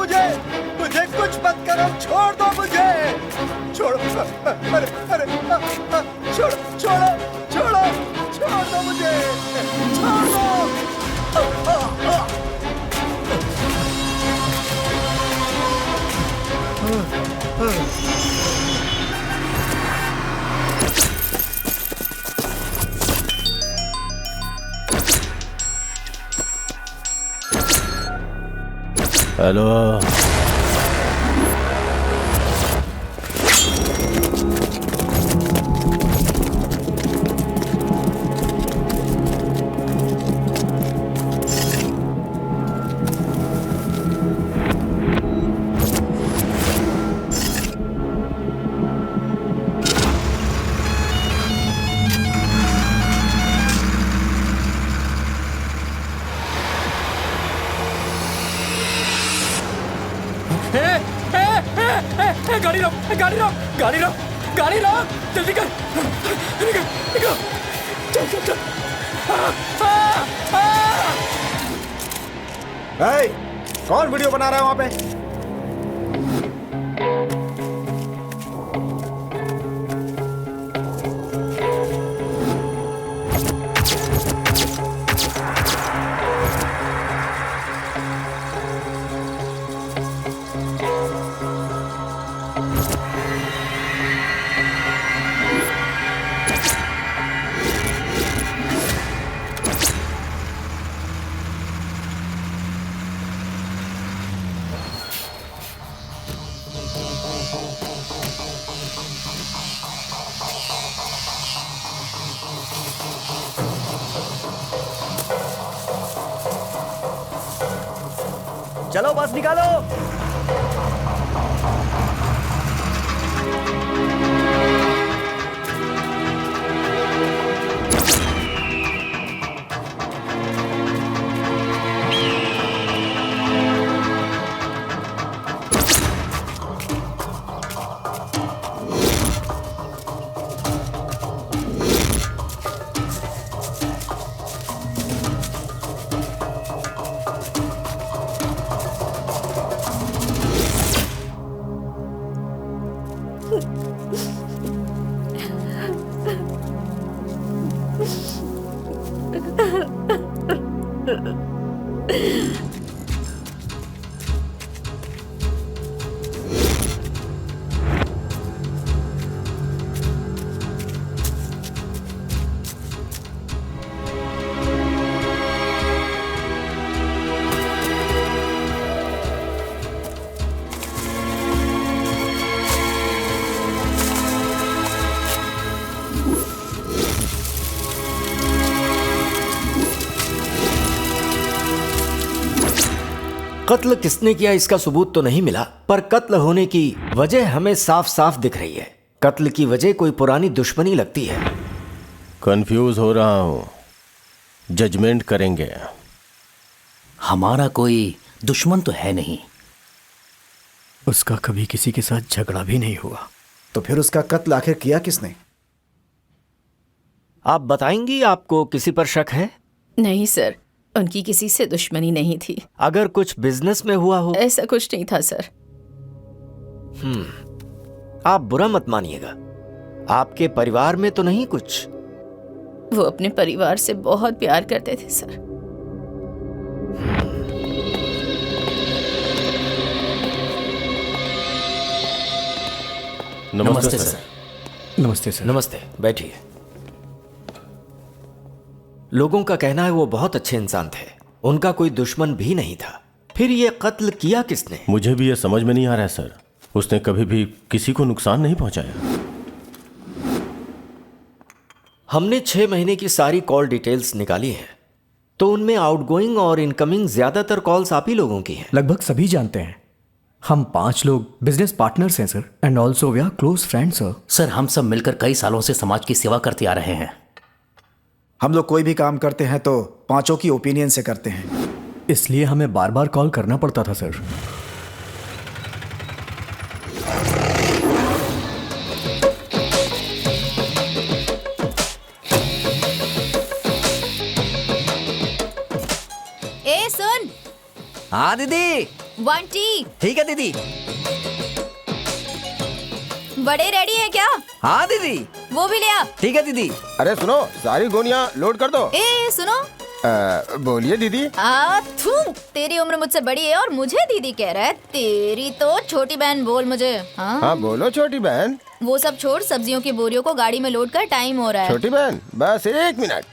मुझे, मुझे कुछ मत करो, छोड़ दो मुझे, छोड़ो, अरे अरे छोड़ो छोड़ो छोड़ो, छोड़ दो मुझे, छोड़ दो। हेलो, गाड़ी रोक, गाड़ी रोक, गाड़ी रोक, गाड़ी रोक, जल्दी कर, निकल, निकल, चल चल चल। कौन वीडियो बना रहा है वहां पे? चलो बस निकालो। कत्ल किसने किया इसका सबूत तो नहीं मिला, पर कत्ल होने की वजह हमें साफ साफ दिख रही है। कत्ल की वजह कोई पुरानी दुश्मनी लगती है। कंफ्यूज हो रहा हूं, जजमेंट करेंगे। हमारा कोई दुश्मन तो है नहीं। उसका कभी किसी के साथ झगड़ा भी नहीं हुआ। तो फिर उसका कत्ल आखिर किया किसने? आप बताएंगी आपको किसी पर शक है? नहीं सर, उनकी किसी से दुश्मनी नहीं थी। अगर कुछ बिजनेस में हुआ हो? ऐसा कुछ नहीं था सर। आप बुरा मत मानिएगा, आपके परिवार में तो नहीं कुछ? वो अपने परिवार से बहुत प्यार करते थे सर। नमस्ते सर। नमस्ते सर। नमस्ते, बैठिए। लोगों का कहना है वो बहुत अच्छे इंसान थे, उनका कोई दुश्मन भी नहीं था। फिर ये कत्ल किया किसने? मुझे भी ये समझ में नहीं आ रहा है सर। उसने कभी भी किसी को नुकसान नहीं पहुंचाया। हमने 6 महीने की सारी कॉल डिटेल्स निकाली हैं, तो उनमें आउटगोइंग और इनकमिंग ज्यादातर कॉल्स आप ही लोगों की हैं। लगभग सभी जानते हैं। हम 5 लोग बिजनेस पार्टनर्स हैं sir, and also we are close friends sir. Sir, हम सब मिलकर कई सालों से समाज की सेवा करते आ रहे हैं। हम लोग कोई भी काम करते हैं तो पांचों की ओपिनियन से करते हैं, इसलिए हमें बार बार कॉल करना पड़ता था सर। ए सुन। हाँ दीदी। 1 टी। ठीक है दीदी। बड़े रेडी है क्या? हाँ दीदी। वो भी ले आ। ठीक है दीदी। अरे सुनो, सारी गोनियां लोड कर दो। ए सुनो। बोलिए दीदी। थू, तेरी उम्र मुझसे बड़ी है और मुझे दीदी कह रहा है। तेरी तो छोटी बहन बोल मुझे। हाँ बोलो छोटी बहन। वो सब छोड़, सब्जियों की बोरियों को गाड़ी में लोड कर, टाइम हो रहा है। छोटी बहन बस 1 मिनट।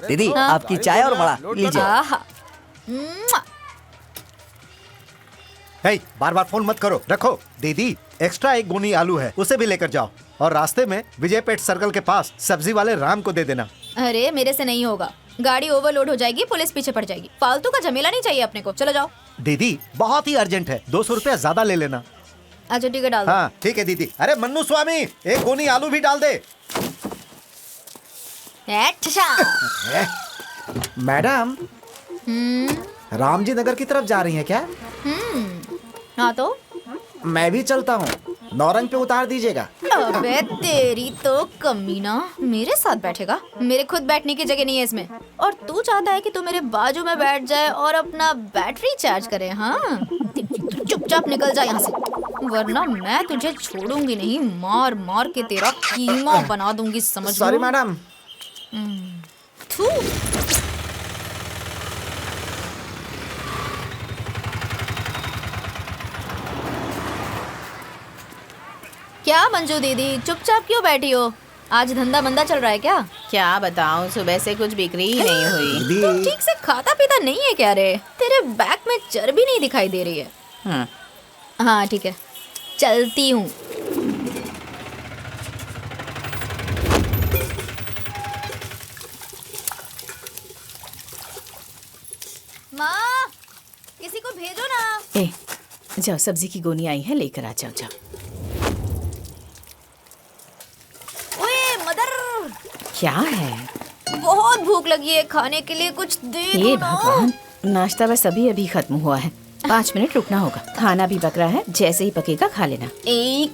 दीदी आपकी चाय और बड़ा लीजिए। आहा। बार बार फोन मत करो, रखो। दीदी एक्स्ट्रा 1 गोनी आलू है, उसे भी लेकर जाओ। और रास्ते में विजय पेट सर्कल के पास सब्जी वाले राम को दे देना। अरे मेरे से नहीं होगा, गाड़ी ओवरलोड हो जाएगी, पुलिस पीछे पड़ जाएगी। फालतू का झमेला नहीं चाहिए अपने को। चलो जाओ। दीदी बहुत ही अर्जेंट है, 200 रुपया ज्यादा ले लेना। अच्छा ठीक है, डाल दो। हाँ ठीक है दीदी। अरे मन्नू स्वामी 1 गोनी आलू भी डाल दे। मैडम राम जी नगर की तरफ जा रही हैं क्या? हाँ तो मैं भी चलता हूँ, नौरंग पे उतार दीजिएगा। अबे तेरी तो कमीना, मेरे साथ बैठेगा? मेरे खुद बैठने की जगह नहीं है इसमें। और तू चाहता है कि तू मेरे बाजू में बैठ जाए और अपना बैटरी चार्ज करे? हाँ चुपचाप निकल जा यहाँ से, वरना मैं तुझे छोड़ूंगी नहीं। मार मार के तेरा कीमा बना दूंगी, समझ लो। Sorry madam. थू। क्या मंजू दीदी चुपचाप क्यों बैठी हो? आज धंधा मंदा चल रहा है क्या? क्या बताऊं, सुबह से कुछ बिक्री ही नहीं हुई। तू ठीक से खाता पीता नहीं है क्या रे? तेरे बैग में चर्बी नहीं दिखाई दे रही है। हाँ ठीक है, चलती हूँ। माँ किसी को भेजो ना। ए, जाओ सब्जी की गोनी आई है, लेकर आ जाओ। जाओ। ओए मदर, क्या है? बहुत भूख लगी है, खाने के लिए कुछ दे दो ये ना। भगवान, नाश्ता बस अभी खत्म हुआ है। 5 मिनट रुकना होगा, खाना भी पक रहा है, जैसे ही पकेगा खा लेना।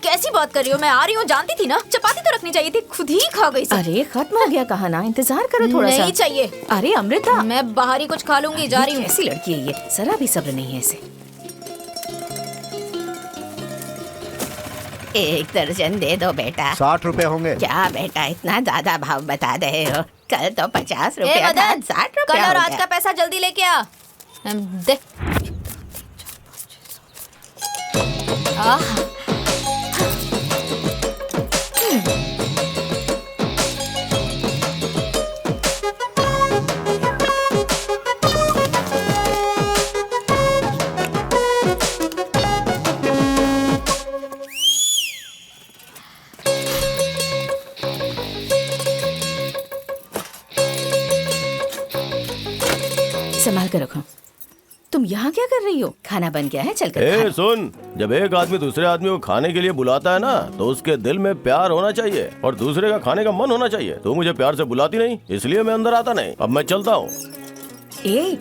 कैसी बात कर रही हो? मैं आ रही हूँ, जानती थी ना। चपाती तो रखनी चाहिए थी, खुद ही खा गई सब। अरे खत्म हो गया कहा ना, इंतजार करो थोड़ा सा। नहीं चाहिए। अरे अमृता, मैं बाहर ही कुछ खा लूंगी, जा रही हूँ। कैसी लड़की है ये, जरा भी सब्र नहीं है इसे। 1 दर्जन दे दो बेटा। 60 रुपए होंगे। क्या बेटा इतना ज्यादा भाव बता रहे हो? कल तो 50 रुपया था, 60 रुपया कल और हो आज गया। का पैसा जल्दी लेके आ। दे। संभाल कर रखो। तुम यहाँ क्या कर रही हो? खाना बन गया है, चलकर खा लो। सुन, जब एक आदमी दूसरे आदमी को खाने के लिए बुलाता है ना, तो उसके दिल में प्यार होना चाहिए और दूसरे का खाने का मन होना चाहिए। तू मुझे प्यार से बुलाती नहीं, इसलिए मैं अंदर आता नहीं। अब मैं चलता हूँ। ए,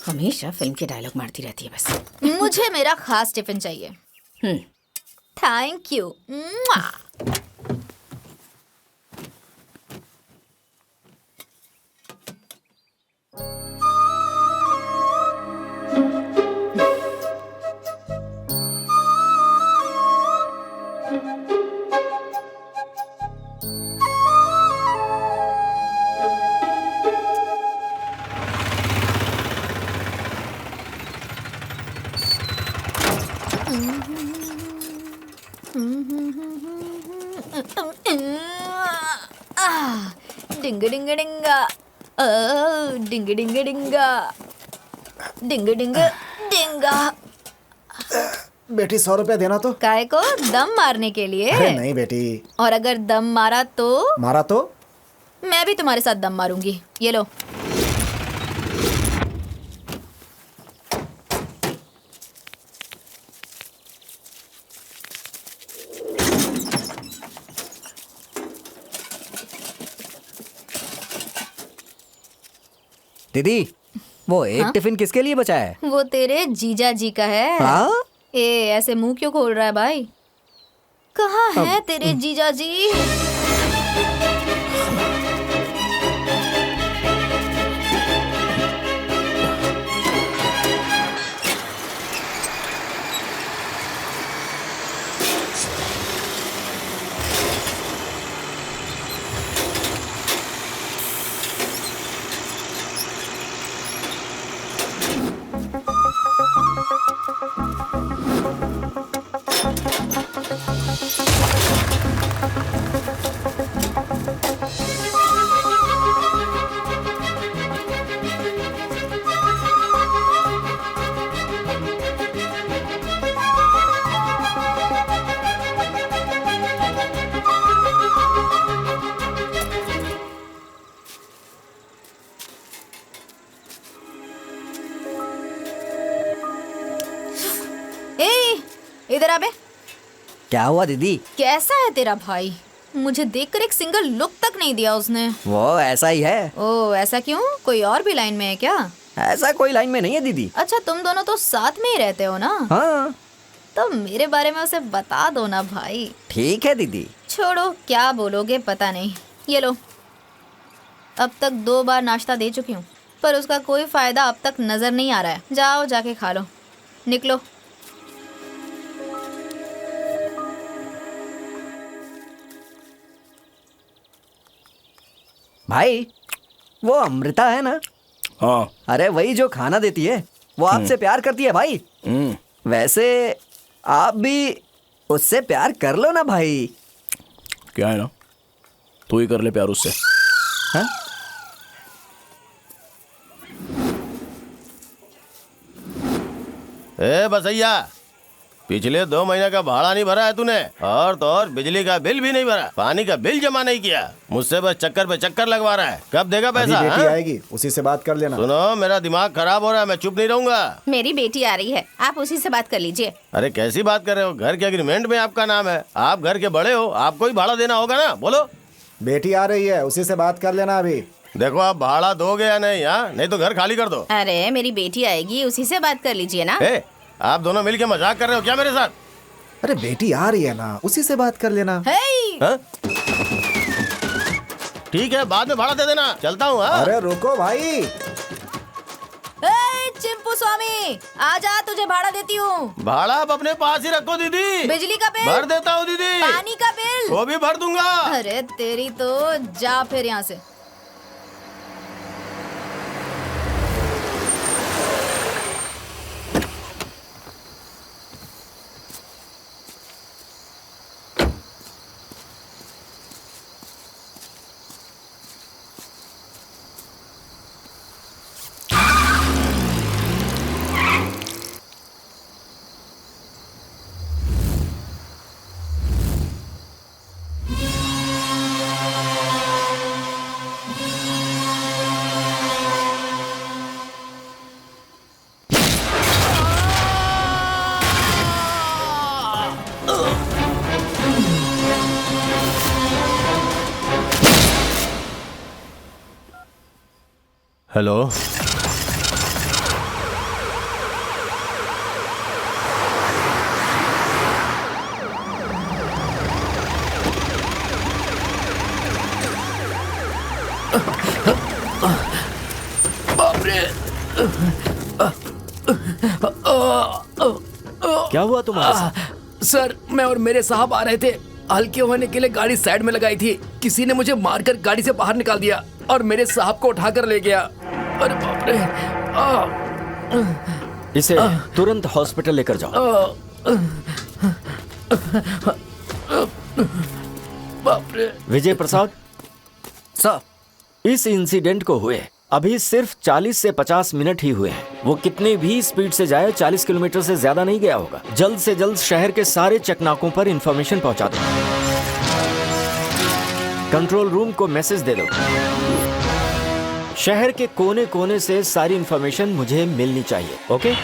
हमेशा फिल्म के डायलॉग मारती रहती है बस। मुझे मेरा खास टिफिन चाहिए। Thank you. डिंग डिंग डिंगा, डिंग डिंग डिंगा, डिंग डिंग डिंगा। बेटी 100 रुपया देना तो। काय को? दम मारने के लिए? अरे नहीं बेटी। और अगर दम मारा तो? मारा तो मैं भी तुम्हारे साथ दम मारूंगी। ये लो। दीदी वो एक टिफिन किसके लिए बचा है? वो तेरे जीजा जी का है। हाँ? ऐसे मुंह क्यों खोल रहा है भाई? कहाँ है तेरे जीजा जी? इधर आ बे। क्या हुआ दीदी? कैसा है तेरा भाई? मुझे देखकर एक सिंगल लुक तक नहीं दिया उसने। वो ऐसा ही है। ओह, ऐसा क्यों? कोई और भी लाइन में है क्या? ऐसा कोई लाइन में नहीं है दीदी। अच्छा, तुम दोनों तो साथ में ही रहते हो ना? हाँ। तो मेरे बारे में उसे बता दो ना भाई। ठीक है दीदी। छोड़ो, क्या बोलोगे पता नहीं। ये लो, अब तक 2 बार नाश्ता दे चुकी हूँ, पर उसका कोई फायदा अब तक नजर नहीं आ रहा है। जाओ जाके खा लो, निकलो। भाई, वो अमृता है ना? हाँ। अरे वही जो खाना देती है, वो आपसे प्यार करती है भाई। वैसे आप भी उससे प्यार कर लो ना भाई। क्या है ना, तू ही कर ले प्यार उससे। हाँ? ए बसैया, पिछले 2 महीने का भाड़ा नहीं भरा है तूने, और तो और बिजली का बिल भी नहीं भरा, पानी का बिल जमा नहीं किया। मुझसे बस चक्कर पे चक्कर लगवा रहा है। कब देगा पैसा? अभी बेटी हाँ? आएगी, उसी से बात कर लेना। सुनो, मेरा दिमाग खराब हो रहा है, मैं चुप नहीं रहूंगा। मेरी बेटी आ रही है, आप उसी से बात कर लीजिए। अरे कैसी बात कर रहे हो? घर के एग्रीमेंट में आपका नाम है, आप घर के बड़े हो, आपको ही भाड़ा देना होगा ना। बोलो। बेटी आ रही है, उसी से बात कर लेना अभी। देखो, आप भाड़ा दोगे या नहीं? हाँ, नहीं तो घर खाली कर दो। अरे मेरी बेटी आएगी, उसी से बात कर लीजिए ना। ए, आप दोनों मिलके मजाक कर रहे हो क्या मेरे साथ? अरे बेटी आ रही है ना, उसी से बात कर लेना। हाँ? ठीक है, बाद में भाड़ा दे देना, चलता हूँ। हाँ? अरे रुको भाई। चिंपू स्वामी, आजा, तुझे भाड़ा देती हूँ। भाड़ा आप अपने पास ही रखो दीदी। बिजली का बिल भर देता हूँ दीदी। पानी का बिल वो भी भर दूंगा। अरे तेरी तो, जा फिर यहाँ से। हेलो, बाप रे। क्या हुआ तुम्हारे साथ? सर, मैं और मेरे साहब आ रहे थे। हल्के होने के लिए गाड़ी साइड में लगाई थी। किसी ने मुझे मारकर गाड़ी से बाहर निकाल दिया और मेरे साहब को उठाकर ले गया। अरे बाप रे। इसे तुरंत हॉस्पिटल लेकर जाओ। बाप रे। विजय प्रसाद सर, इस इंसिडेंट को हुए अभी सिर्फ 40 से 50 मिनट ही हुए हैं। वो कितने भी स्पीड से जाए, 40 किलोमीटर से ज्यादा नहीं गया होगा। जल्द से जल्द शहर के सारे चेकनाकों पर इंफॉर्मेशन पहुंचा दो। कंट्रोल रूम को मैसेज दे दो। शहर के कोने कोने से सारी इंफॉर्मेशन मुझे मिलनी चाहिए। ओके?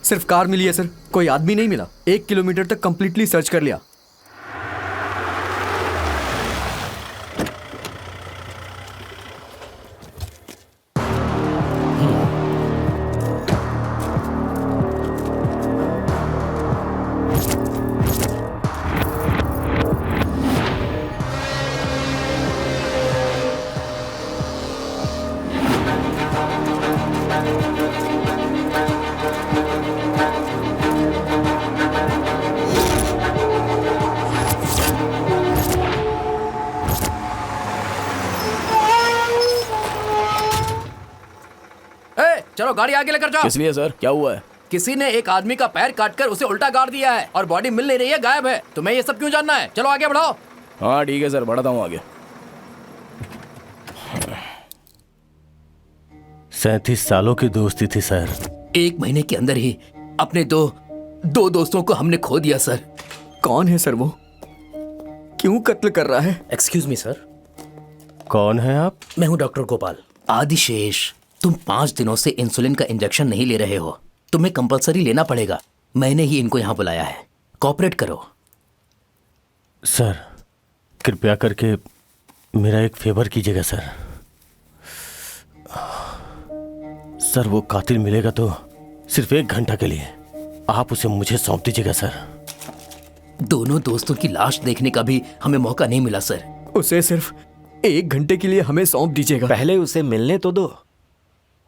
सिर्फ कार मिली है सर, कोई आदमी नहीं मिला। 1 किलोमीटर तक कंप्लीटली सर्च कर लिया। चलो गाड़ी आगे लेकर जाओ। किस लिए सर, क्या हुआ है? किसी ने एक आदमी का पैर काटकर उसे उल्टा गाड़ दिया है और बॉडी मिल नहीं रही है, गायब है। तुम्हें ये सब क्यों जानना है? चलो आगे बढ़ाओ। हाँ ठीक है सर, बढ़ाता हूँ आगे। 37 सालों की दोस्ती थी सर। 1 महीने के अंदर ही अपने दो दोस्तों को हमने खो दिया सर। कौन है सर वो? क्यों कत्ल कर रहा है? Excuse me sir. कौन है आप? मैं हूँ डॉक्टर गोपाल। आदिशेष, तुम 5 दिनों से इंसुलिन का इंजेक्शन नहीं ले रहे हो, तुम्हें कंपलसरी लेना पड़ेगा। मैंने ही इनको यहाँ बुलाया है, कोऑपरेट करो। सर कृपया करके मेरा एक फेवर कीजिएगा सर। सर वो कातिल मिलेगा तो सिर्फ 1 घंटा के लिए आप उसे मुझे सौंप दीजिएगा सर। दोनों दोस्तों की लाश देखने का भी हमें मौका नहीं मिला सर। उसे सिर्फ 1 घंटे के लिए हमें सौंप दीजिएगा। पहले उसे मिलने तो दो,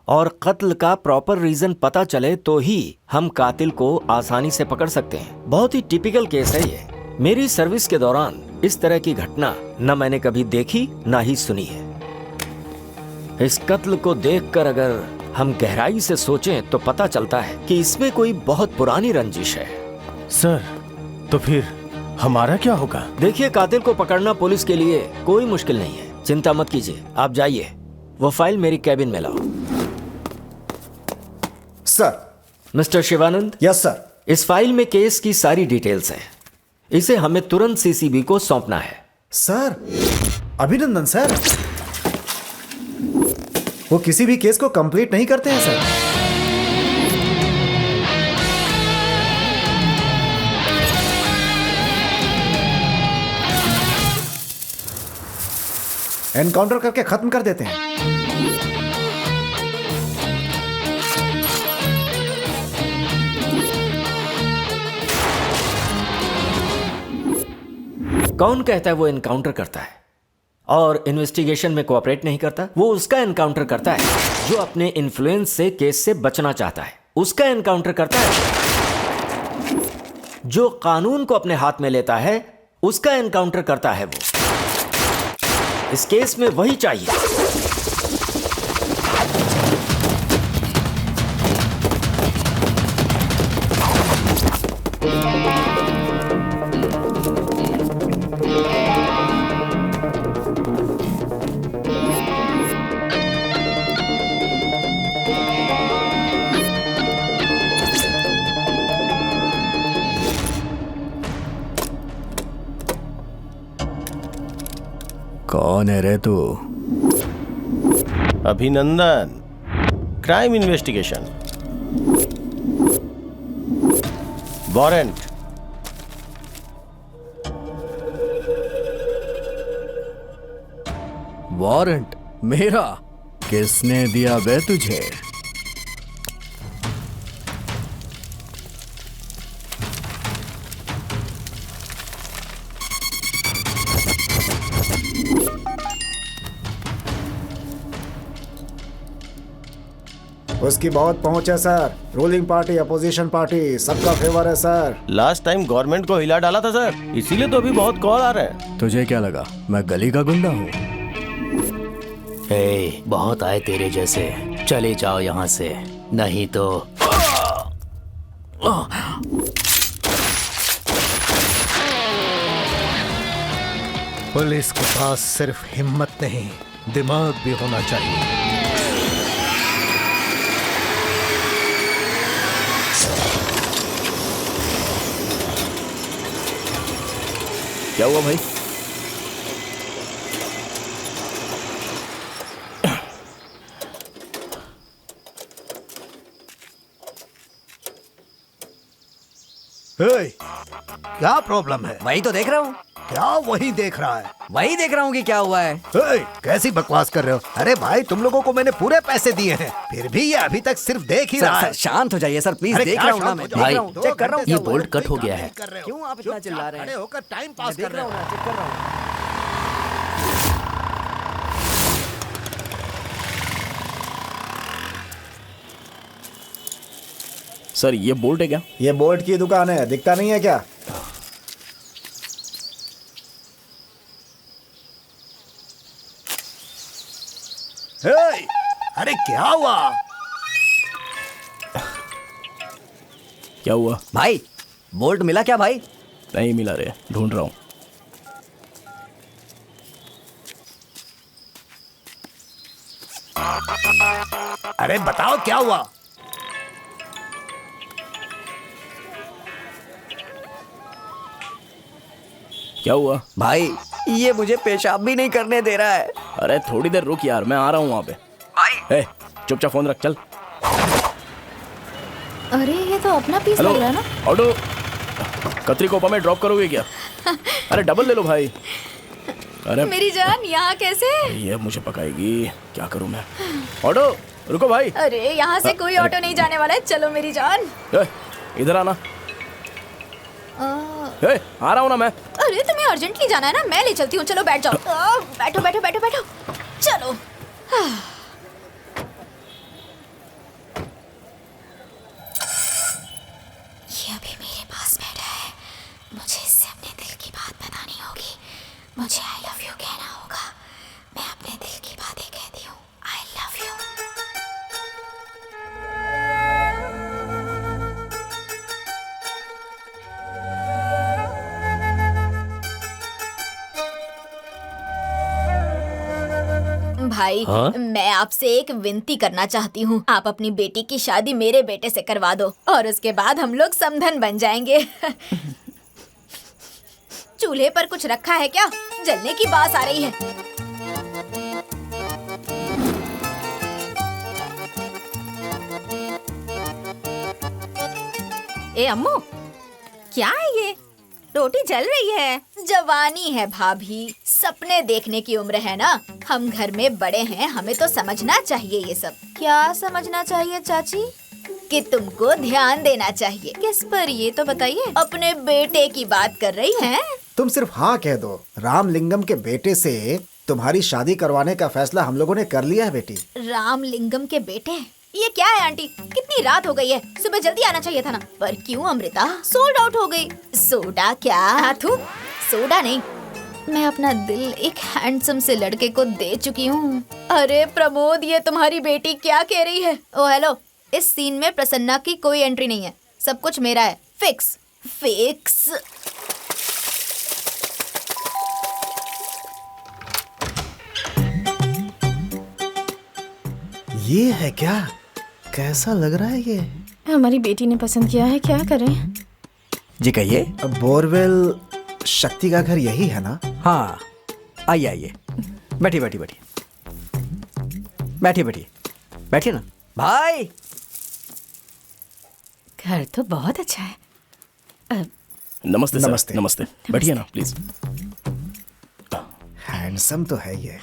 और कत्ल का प्रॉपर रीजन पता चले तो ही हम कातिल को आसानी से पकड़ सकते हैं। बहुत ही टिपिकल केस है ये। मेरी सर्विस के दौरान इस तरह की घटना न मैंने कभी देखी ना ही सुनी है। इस कत्ल को देखकर अगर हम गहराई से सोचें तो पता चलता है कि इसमें कोई बहुत पुरानी रंजिश है। सर तो फिर हमारा क्या होगा? देखिए, कातिल को पकड़ना पुलिस के लिए कोई मुश्किल नहीं है, चिंता मत कीजिए। आप जाइए, वो फाइल मेरी कैबिन में लाओ। Sir. Mister Shivanand. Yes sir. इस फाइल में केस की सारी डिटेल्स हैं। इसे हमें तुरंत सीसीबी को सौंपना है। सर अभिनंदन सर, वो किसी भी केस को कंप्लीट नहीं करते हैं सर। एनकाउंटर करके खत्म कर देते हैं। कौन कहता है वो एनकाउंटर करता है और इन्वेस्टिगेशन में कोऑपरेट नहीं करता? वो उसका एनकाउंटर करता है जो अपने इन्फ्लुएंस से केस से बचना चाहता है। उसका एनकाउंटर करता है जो कानून को अपने हाथ में लेता है। उसका एनकाउंटर करता है वो। इस केस में वही चाहिए। कौन है रे तू? अभिनंदन, क्राइम इन्वेस्टिगेशन, वारंट। वारंट मेरा? किसने दिया बे तुझे? उसकी बहुत पहुंच है sir. Ruling party, opposition party, सबका फेवर है सर। लास्ट टाइम गवर्नमेंट को हिला डाला था सर, इसीलिए तो अभी बहुत कॉल आ रहे हैं। तुझे क्या लगा मैं गली का गुंडा हूँ? बहुत आए तेरे जैसे, चले जाओ यहाँ से, नहीं तो पुलिस के पास सिर्फ हिम्मत नहीं, दिमाग भी होना चाहिए। क्या हुआ भाई? क्या प्रॉब्लम है? वही तो देख रहा हूँ। क्या वही देख रहा है? वही देख रहा हूँ कि क्या हुआ है। कैसी बकवास कर रहे हो? अरे भाई तुम लोगों को मैंने पूरे पैसे दिए हैं, फिर भी ये अभी तक सिर्फ देख ही रहा है। शांत हो जाइए सर प्लीज। अरे देख क्या रहा हूँ ना शांत मैं। हो देख जाओ? रहा हूँ, चेक कर रहा हूँ। ये बोल्ट कट हो गया है। क्यों आप इतना चिल्ला रहे हैं? खड़े होकर टाइम पास मैं कर देख रहे रहा हूँ हो। ना, चेक कर रहा हूँ। सर ये बोल्ट है क्या? ये बोल्ट की दुकान है, दिखता नहीं है क्या? अरे क्या हुआ? क्या हुआ? भाई बोल्ट मिला क्या भाई? नहीं मिला रे, ढूंढ रहा हूँ। अरे बताओ क्या हुआ? क्या हुआ? भाई ये मुझे पेशाब भी नहीं करने दे रहा है। अरे थोड़ी देर रुक यार, मैं आ रहा हूँ वहाँ पे। ए, चुपचाप फोन रख, चल। अरे ये तो अपना पीस हेलो लग रहा है ना। ऑटो, कतरी कोपा में ड्रॉप करोगे क्या? अरे डबल ले लो भाई। अरे मेरी जान, यहाँ कैसे? ये मुझे पकाएगी, क्या करूँ मैं? ऑटो रुको भाई। अरे यहाँ से कोई ऑटो नहीं जाने वाला है, चलो मेरी जान। ए, इधर आना। ए, आ रहा हूँ ना मैं। अरे तुम्हें अर्जेंटली जाना है ना, मैं ले चलती हूँ, चलो बैठ जाओ। बैठो बैठो बैठो बैठो, चलो। ये अभी मेरे पास बैठा है, मुझे इससे अपने दिल की बात बतानी होगी। मुझे आई लव यू कहना होगा। मैं अपने दिल की बातें कहती हूँ, आई लव यू। भाई मैं आपसे एक विनती करना चाहती हूँ। आप अपनी बेटी की शादी मेरे बेटे से करवा दो और उसके बाद हम लोग समधन बन जाएंगे। चूल्हे पर कुछ रखा है क्या? जलने की बात आ रही है। ए अम्मू, क्या है ये? रोटी जल रही है। जवानी है भाभी, सपने देखने की उम्र है ना। हम घर में बड़े हैं, हमें तो समझना चाहिए ये सब। क्या समझना चाहिए चाची? कि तुमको ध्यान देना चाहिए। किस पर ये तो बताइए। अपने बेटे की बात कर रही हैं? तुम सिर्फ हाँ कह दो। रामलिंगम के बेटे से तुम्हारी शादी करवाने का फैसला हम लोगों ने कर लिया है बेटी। रामलिंगम के बेटे? ये क्या है आंटी? कितनी रात हो गई है, सुबह जल्दी आना चाहिए था ना। पर क्यों अमृता सोल्ड आउट हो गई? सोडा क्या? सोडा नहीं, मैं अपना दिल एक हैंडसम से लड़के को दे चुकी हूँ। अरे प्रमोद, ये तुम्हारी बेटी क्या कह रही है? ओ हेलो, इस सीन में प्रसन्ना की कोई एंट्री नहीं है, सब कुछ मेरा है। Fix fix. ये है क्या? कैसा लग रहा है ये? हमारी बेटी ने पसंद किया है, क्या करें? जी कहिए। बोरवेल शक्ति का घर यही है ना? हाँ, आइए आइए, बैठिए बैठिए बैठिए बैठिए बैठिए बैठिए ना भाई। घर तो बहुत अच्छा है। नमस्ते सर। नमस्ते। नमस्ते, बैठिए ना प्लीज। हैंडसम तो है ये।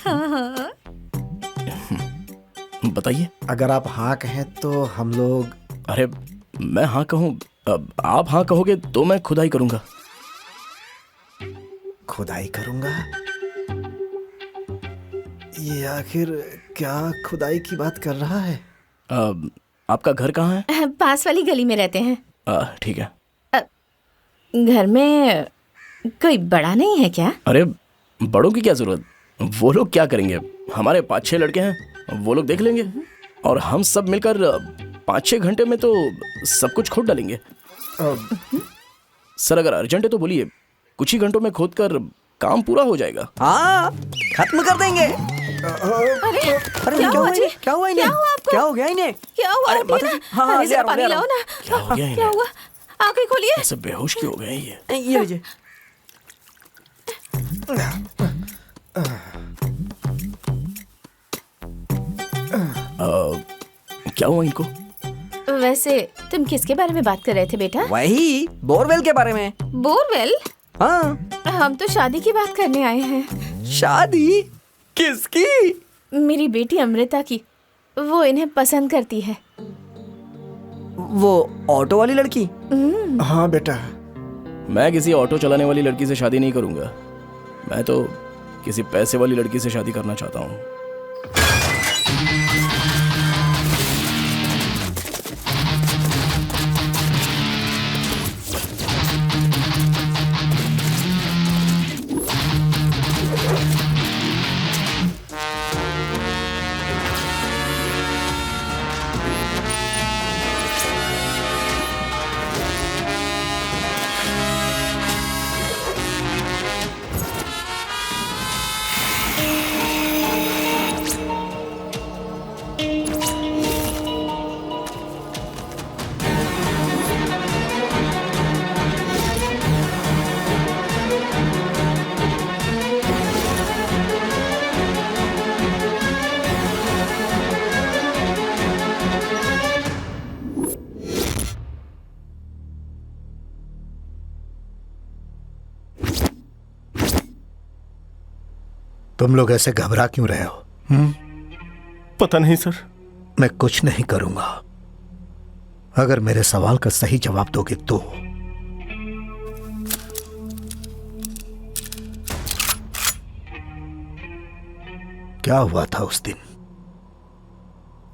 बताइए। अगर आप हाँ कहें तो हम लोग। अरे मैं हाँ कहूँ, अब आप हाँ कहोगे तो मैं खुदाई करूंगा। खुदाई करूंगा? ये आखिर क्या खुदाई की बात कर रहा है? आपका घर कहाँ है? पास वाली गली में रहते हैं। ठीक है। घर में कोई बड़ा नहीं है क्या? अरे बड़ों की क्या जरूरत, वो लोग क्या करेंगे? हमारे 5-6 लड़के हैं, वो लोग देख लेंगे। और हम सब मिलकर 5-6 घंटे में तो सब कुछ खोद डालेंगे। सर अगर अर्जेंट है तो बोलिए, कुछ ही घंटों में खोद कर काम पूरा हो जाएगा। हाँ, खत्म कर देंगे। अरे अरे क्या हुआ जी? क्या हुआ इन्हें? क्या हुआ आपको? क्या हो गया इन्हें? क्या हुआ? अरे आंटी माता ना? जी, हाँ, अरे ले जरा आ रहा हूँ, पानी ले आ लाओ रहा ना। क्या हो गया क्या इन्हें? हुआ? आंखें खोलिए। ऐसे बेहोश क्यों हो गए ये? ये लीजिए। क्या हुआ इनको? वैसे तुम किसके बारे में बात कर रहे थे बेटा? वही बोरवेल के बारे में। बोरवेल? हाँ, हम तो शादी की बात करने आए हैं। शादी? किसकी? मेरी बेटी अमृता की। वो इन्हें पसंद करती है। वो ऑटो वाली लड़की? हाँ बेटा। मैं किसी ऑटो चलाने वाली लड़की से शादी नहीं करूंगा। मैं तो किसी पैसे वाली लड़की से शादी करना चाहता हूँ। तुम लोग ऐसे घबरा क्यों रहे हो? पता नहीं सर। मैं कुछ नहीं करूंगा अगर मेरे सवाल का सही जवाब दोगे तो। क्या हुआ था उस दिन?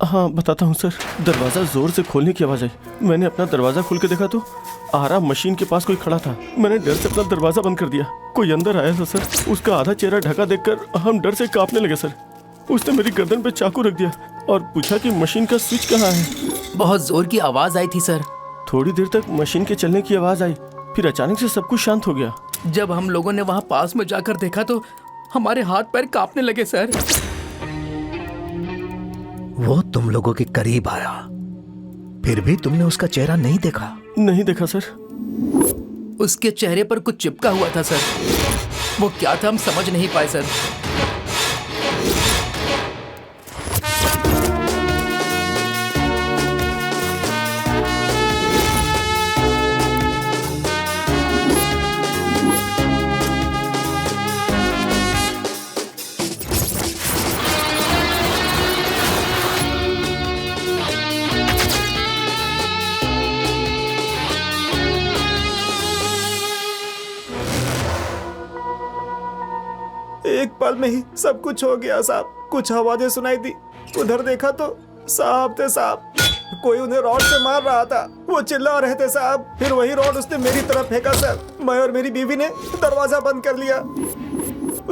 हाँ बताता हूँ सर। दरवाजा जोर से खोलने की आवाज आई। मैंने अपना दरवाजा खोल के देखा तो आरा मशीन के पास कोई खड़ा था। मैंने डर से अपना दरवाजा बंद कर दिया। कोई अंदर आया था सर। उसका आधा चेहरा ढका देखकर हम डर से कांपने लगे सर। उसने मेरी गर्दन पे चाकू रख दिया और पूछा कि मशीन का स्विच कहाँ है। बहुत जोर की आवाज आई थी सर। थोड़ी देर तक मशीन के चलने की आवाज आई, फिर अचानक से सब कुछ शांत हो गया। जब हम लोगों ने वहाँ पास में जाकर देखा तो हमारे हाथ पैर कांपने लगे सर। वो तुम लोगों के करीब आया, फिर भी तुमने उसका चेहरा नहीं देखा? नहीं देखा सर। उसके चेहरे पर कुछ चिपका हुआ था सर। वो क्या था हम समझ नहीं पाए सर। एक पल में ही सब कुछ हो गया साहब। कुछ आवाजें सुनाई दी, उधर देखा तो साहब थे साहब। कोई उन्हें रॉड से मार रहा था। वो चिल्ला रहे थे साहब। फिर वही रॉड उसने मेरी तरफ फेंका सर। मैं और मेरी बीवी ने दरवाजा बंद कर लिया।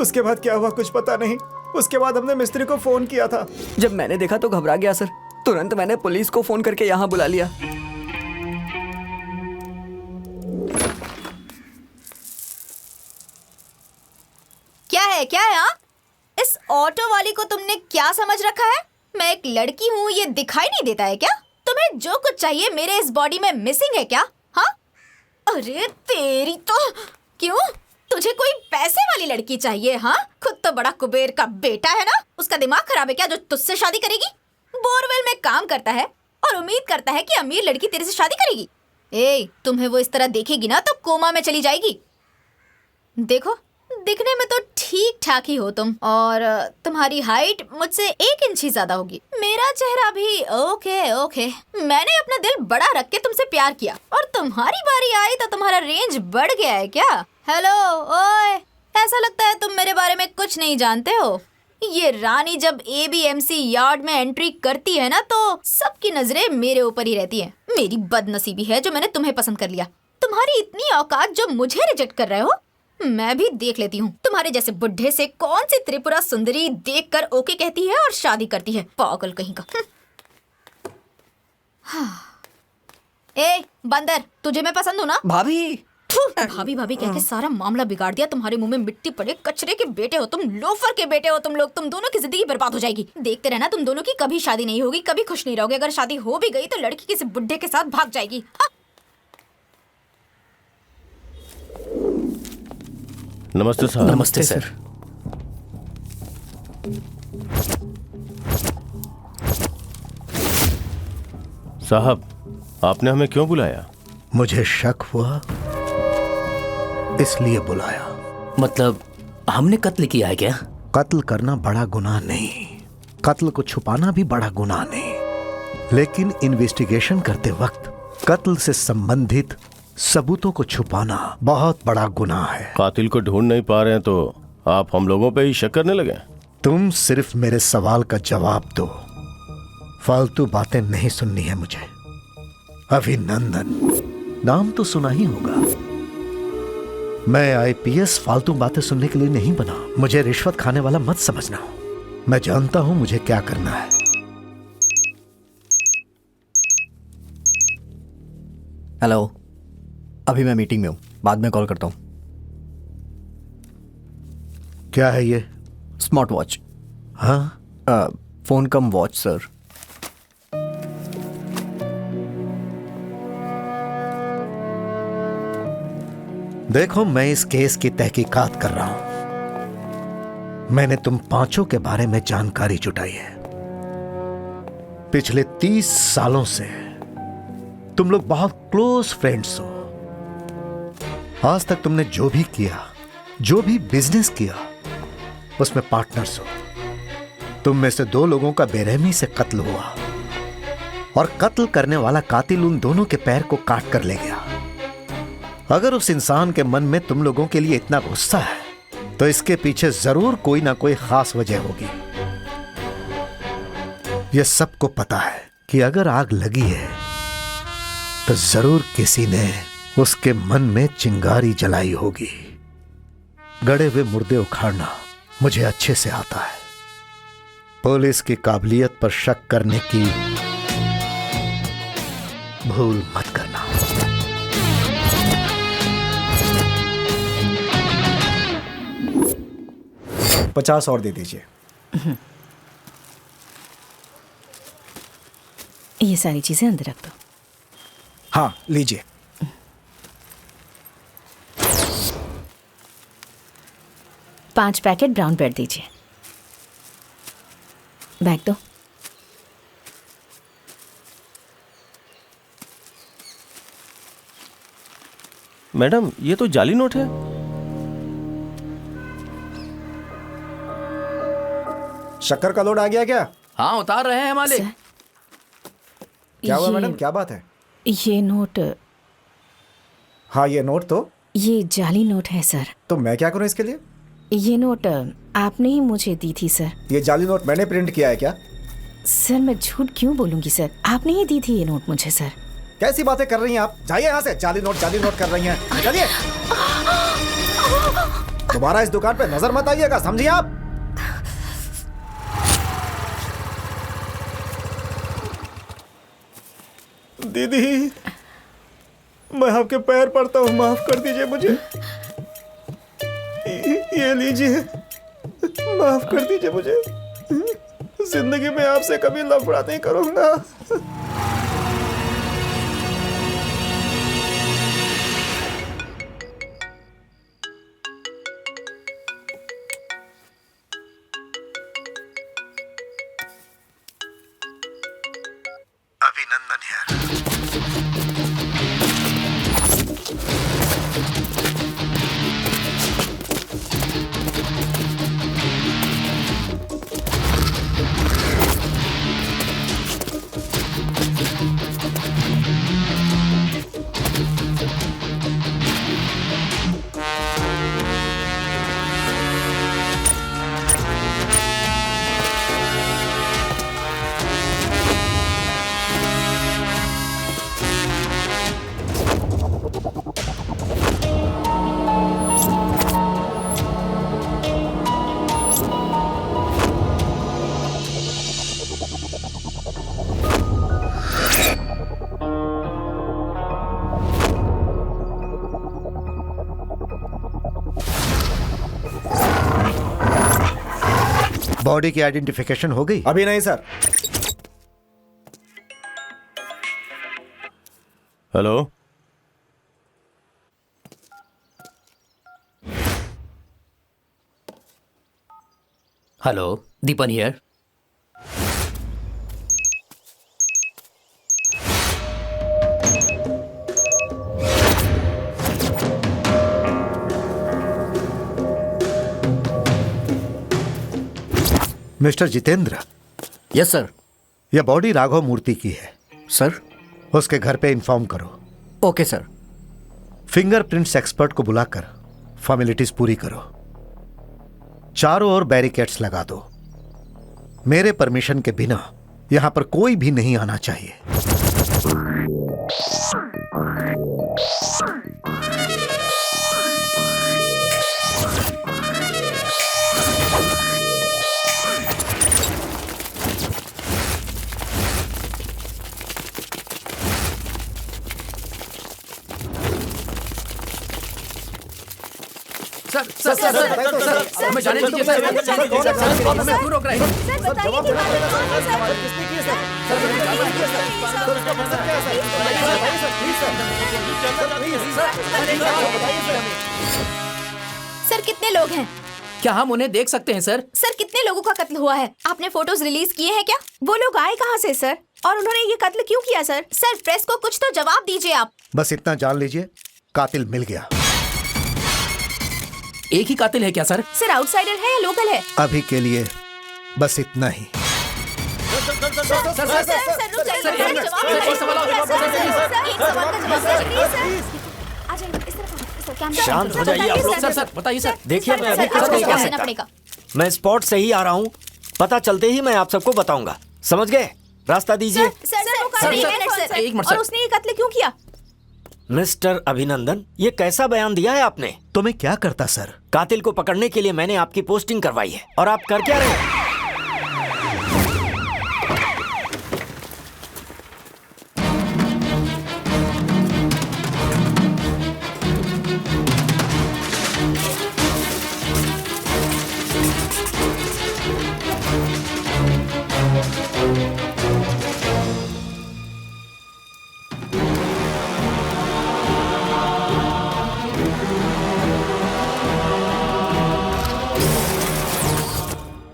उसके बाद क्या हुआ कुछ पता नहीं। उसके बाद हमने मिस्त्री को फोन किया था। जब मैंने देखा तो घबरा गया सर। तुरंत मैंने पुलिस को फोन करके यहाँ बुला लिया। क्या है हाँ? इस ऑटो वाली को तुमने क्या समझ रखा है? मैं एक लड़की हूँ, ये दिखाई नहीं देता है क्या? तुम्हें जो कुछ चाहिए मेरे इस बॉडी में मिसिंग है क्या? हाँ? अरे तेरी तो क्यों? तुझे कोई पैसे वाली लड़की चाहिए? हाँ, खुद तो बड़ा कुबेर का बेटा है ना। उसका दिमाग खराब है क्या जो तुझसे शादी करेगी? बोरवेल में काम करता है और उम्मीद करता है कि अमीर लड़की तेरे से शादी करेगी। ए, तुम्हें वो इस तरह देखेगी ना तो कोमा में चली जाएगी। देखो, दिखने में तो ठीक ठाक ही हो तुम, और तुम्हारी हाइट मुझसे 1 इंच ही ज्यादा होगी। मेरा चेहरा भी ओके। मैंने अपना दिल बड़ा रख के तुमसे प्यार किया और तुम्हारी बारी आई तो तुम्हारा रेंज बढ़ गया है क्या? हेलो, ओए, ऐसा लगता है तुम मेरे बारे में कुछ नहीं जानते हो। ये रानी जब ABMC यार्ड में एंट्री करती है ना तो सबकी नजरें मेरे ऊपर ही रहती हैं। मेरी बदनसीबी है जो मैंने तुम्हें पसंद कर लिया। तुम्हारी इतनी औकात जो मुझे रिजेक्ट कर रहे हो, मैं भी देख लेती हूँ। तुम्हारे जैसे बुढ़े से कौन सी त्रिपुरा सुंदरी देखकर ओके कहती है और शादी करती है, पागल कहीं का। ए बंदर, तुझे मैं पसंद हूँ ना? भाभी भाभी भाभी कह के सारा मामला बिगाड़ दिया। तुम्हारे मुंह में मिट्टी पड़े, कचरे के बेटे हो तुम, लोफर के बेटे हो तुम लोग। तुम दोनों की जिंदगी बर्बाद हो जाएगी। देखते रहना, तुम दोनों की कभी शादी नहीं होगी, कभी खुश नहीं रहोगे। अगर शादी हो भी गई तो लड़की किसी बुढ़े के साथ भाग जाएगी। नमस्ते साहब। नमस्ते सर। साहब, आपने हमें क्यों बुलाया? मुझे शक हुआ इसलिए बुलाया। मतलब हमने कत्ल किया है क्या? कत्ल करना बड़ा गुनाह नहीं, कत्ल को छुपाना भी बड़ा गुनाह नहीं, लेकिन इन्वेस्टिगेशन करते वक्त कत्ल से संबंधित सबूतों को छुपाना बहुत बड़ा गुनाह है। कातिल को ढूंढ नहीं पा रहे हैं तो आप हम लोगों पे ही शक करने लगे? तुम सिर्फ मेरे सवाल का जवाब दो, फालतू बातें नहीं सुननी है मुझे। अभिनंदन नाम तो सुना ही होगा। मैं IPS फालतू बातें सुनने के लिए नहीं बना। मुझे रिश्वत खाने वाला मत समझना। मैं जानता हूं मुझे क्या करना है। हेलो, अभी मैं मीटिंग में हूँ, बाद में कॉल करता हूँ। क्या है ये? Smart watch. हाँ, फोन कम वॉच सर। देखो, मैं इस केस की तहकीकात कर रहा हूं। मैंने तुम पांचों के बारे में जानकारी जुटाई है। पिछले 30 सालों से तुम लोग बहुत क्लोज फ्रेंड्स हो। आज तक तुमने जो भी किया, जो भी बिजनेस किया, उसमें पार्टनर्स हो। तुम में से 2 लोगों का बेरहमी से कत्ल हुआ और कत्ल करने वाला कातिल उन दोनों के पैर को काट कर ले गया। अगर उस इंसान के मन में तुम लोगों के लिए इतना गुस्सा है तो इसके पीछे जरूर कोई ना कोई खास वजह होगी। यह सबको पता है कि अगर आग लगी है तो जरूर किसी ने उसके मन में चिंगारी जलाई होगी। गड़े हुए मुर्दे उखाड़ना मुझे अच्छे से आता है। पुलिस की काबिलियत पर शक करने की भूल मत करना। $50 और दे दीजिए। ये सारी चीजें अंदर रख दो। हाँ लीजिए। पांच पैकेट ब्राउन ब्रेड दीजिए। बैग दो। मैडम ये तो जाली नोट है। शक्कर का लोड आ गया क्या? हाँ उतार रहे हैं मालिक। क्या हुआ ये- मैडम, क्या बात है? ये नोट, हाँ ये नोट तो ये जाली नोट है सर। तो मैं क्या करूं इसके लिए? ये नोट आपने ही मुझे दी थी सर। ये जाली नोट मैंने प्रिंट किया है क्या? सर मैं झूठ क्यों बोलूंगी सर, आपने ही दी थी ये नोट मुझे सर। कैसी बातें कर रही हैं आप? जाइए यहाँ से। जाली नोट कर रही हैं। चलिए दोबारा इस दुकान पे नजर मत आइएगा, समझिए आप? दीदी मैं आपके पैर पड़ता हूँ, माफ कर दीजिए मुझे। ये लीजिए, माफ कर दीजिए मुझे। जिंदगी में आपसे कभी लफड़ा नहीं करूंगा। अभिनंदन यार। बॉडी की आइडेंटिफिकेशन हो गई? अभी नहीं sir. Hello, hello, Deepan here. Mister Jitendra, yes sir. यह बॉडी राघव मूर्ति की है। सर उसके घर पे इन्फॉर्म करो। Okay sir. फिंगरप्रिंट्स एक्सपर्ट को बुलाकर फॉर्मेलिटीज पूरी करो। चारों ओर बैरिकेड्स लगा दो। मेरे परमिशन के बिना यहां पर कोई भी नहीं आना चाहिए। Sir sir sir sir sir हमें जाने दीजिए सर। सर हमें क्यों रोक रहे हैं? सर बताइए कि मालिक कौन है सर? कितने लोग हैं? क्या हम उन्हें देख सकते हैं सर? सर कितने लोगों का कत्ल हुआ है? आपने फोटोज रिलीज किए हैं क्या? वो लोग आए कहाँ से सर? और उन्होंने ये कत्ल क्यों किया सर? सर प्रेस को कुछ तो जवाब दीजिए आप। बस इतना जान लीजिए, कातिल मिल गया। एक ही कातिल है क्या सर? सर आउटसाइडर है या लोकल है? अभी के लिए बस इतना ही। शांत हो जाइए आप लोग। सर बताइए सर। देखिए मैं अभी कुछ नहीं कह सकता। मैं स्पॉट से ही आ रहा हूँ, पता चलते ही मैं आप सबको बताऊंगा। समझ गए? रास्ता दीजिए। एक मिनट। और उसने ये कत्ल क्यों किया? मिस्टर अभिनंदन, ये कैसा बयान दिया है आपने? तो मैं क्या करता सर? कातिल को पकड़ने के लिए मैंने आपकी पोस्टिंग करवाई है और आप कर क्या रहे हैं?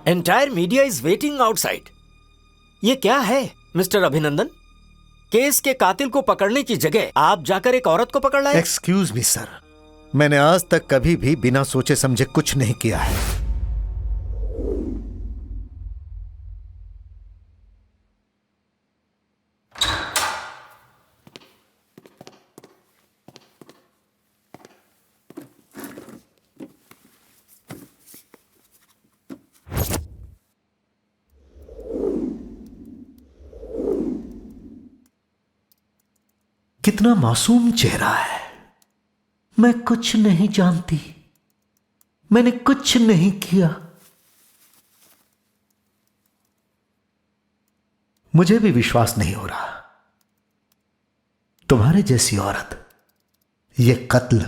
Entire media is waiting outside. ये क्या है मिस्टर अभिनंदन? केस के कातिल को पकड़ने की जगह आप जाकर एक औरत को पकड़ लाए। एक्सक्यूज मी सर, मैंने आज तक कभी भी बिना सोचे समझे कुछ नहीं किया है। कितना मासूम चेहरा है। मैं कुछ नहीं जानती, मैंने कुछ नहीं किया। मुझे भी विश्वास नहीं हो रहा तुम्हारे जैसी औरत ये कत्ल,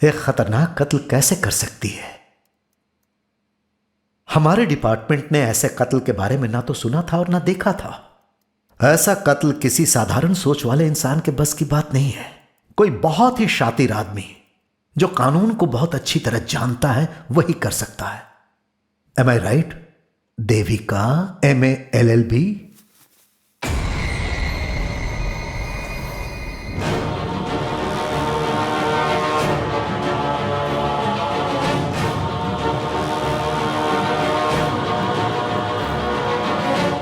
एक खतरनाक कत्ल कैसे कर सकती है। हमारे डिपार्टमेंट ने ऐसे कत्ल के बारे में ना तो सुना था और ना देखा था। ऐसा कत्ल किसी साधारण सोच वाले इंसान के बस की बात नहीं है। कोई बहुत ही शातिर आदमी जो कानून को बहुत अच्छी तरह जानता है वही कर सकता है। एम आई राइट? Devika MA LLB।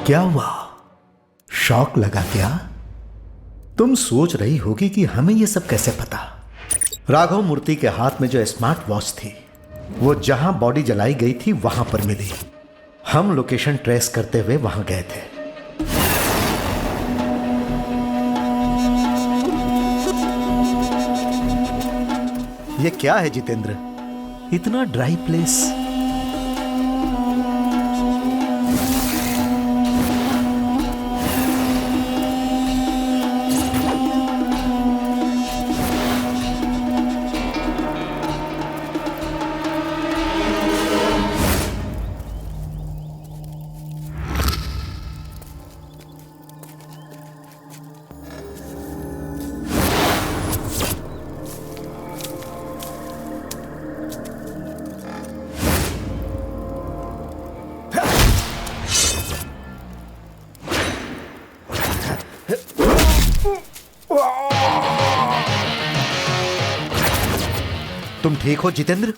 क्या हुआ? शॉक लगा क्या? तुम सोच रही होगी कि हमें यह सब कैसे पता। राघव मूर्ति के हाथ में जो स्मार्ट वॉच थी वो जहां बॉडी जलाई गई थी वहां पर मिली। हम लोकेशन ट्रेस करते हुए वहां गए थे। ये क्या है जितेंद्र, इतना ड्राई प्लेस? तुम ठीक हो जितेंद्र?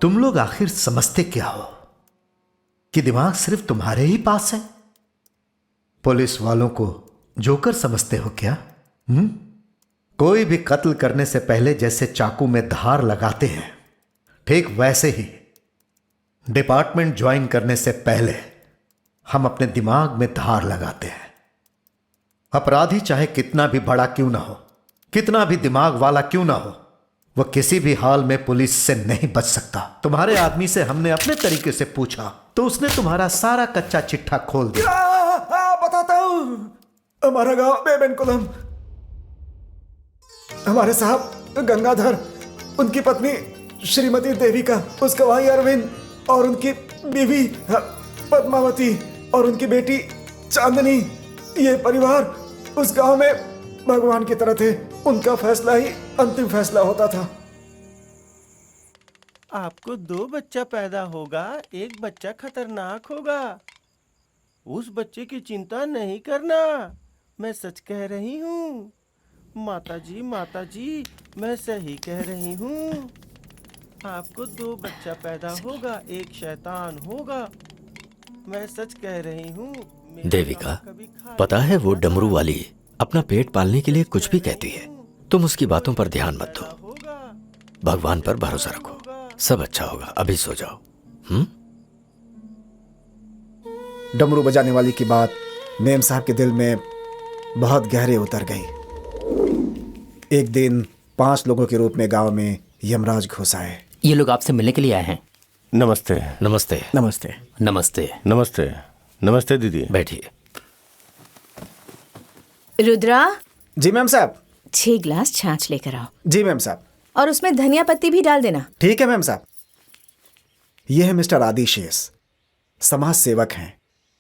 तुम लोग आखिर समझते क्या हो कि दिमाग सिर्फ तुम्हारे ही पास है? पुलिस वालों को जोकर समझते हो क्या? कोई भी कत्ल करने से पहले जैसे चाकू में धार लगाते हैं, ठीक वैसे ही डिपार्टमेंट ज्वाइन करने से पहले हम अपने दिमाग में धार लगाते हैं। अपराधी चाहे कितना भी बड़ा क्यों ना हो, कितना भी दिमाग वाला क्यों ना हो, वह किसी भी हाल में पुलिस से नहीं बच सकता। तुम्हारे आदमी से हमने अपने तरीके से पूछा तो उसने तुम्हारा सारा कच्चा चिट्ठा खोल दिया। बताता हूं, हमारा गांव बेबेनकुलम, हमारे साहब गंगाधर, उनकी पत्नी श्रीमती देविका, उसका भाई अरविंद और उनकी बीवी पद्मावती और उनकी बेटी चांदनी, ये परिवार उस गांव में भगवान की तरह थे। उनका फैसला ही अंतिम फैसला होता था। आपको 2 बच्चा पैदा होगा, एक बच्चा खतरनाक होगा। उस बच्चे की चिंता नहीं करना, मैं सच कह रही हूँ। माताजी, मैं सही कह रही हूँ। आपको 2 बच्चा पैदा होगा, एक शैतान होगा। मैं सच कह रही हूँ। देविका, पता है वो डमरू वाली अपना पेट पालने के लिए कुछ भी कहती है। तुम उसकी बातों पर ध्यान मत दो, भगवान पर भरोसा रखो, सब अच्छा होगा। अभी सो जाओ। डमरू बजाने वाली की बात मेम साहब के दिल में बहुत गहरे उतर गई। एक दिन 5 लोगों के रूप में गांव में यमराज घुस आए। ये लोग आपसे मिलने के लिए आए हैं। नमस्ते। नमस्ते। नमस्ते। नमस्ते। नमस्ते। नमस्ते दीदी। बैठिए। रुद्रा। जी मैम साहब। 6 गिलास छाछ लेकर आओ। जी मैम साहब। और उसमें धनिया पत्ती भी डाल देना। ठीक है मैम साहब। यह है मिस्टर आदिशेष, समाज सेवक हैं।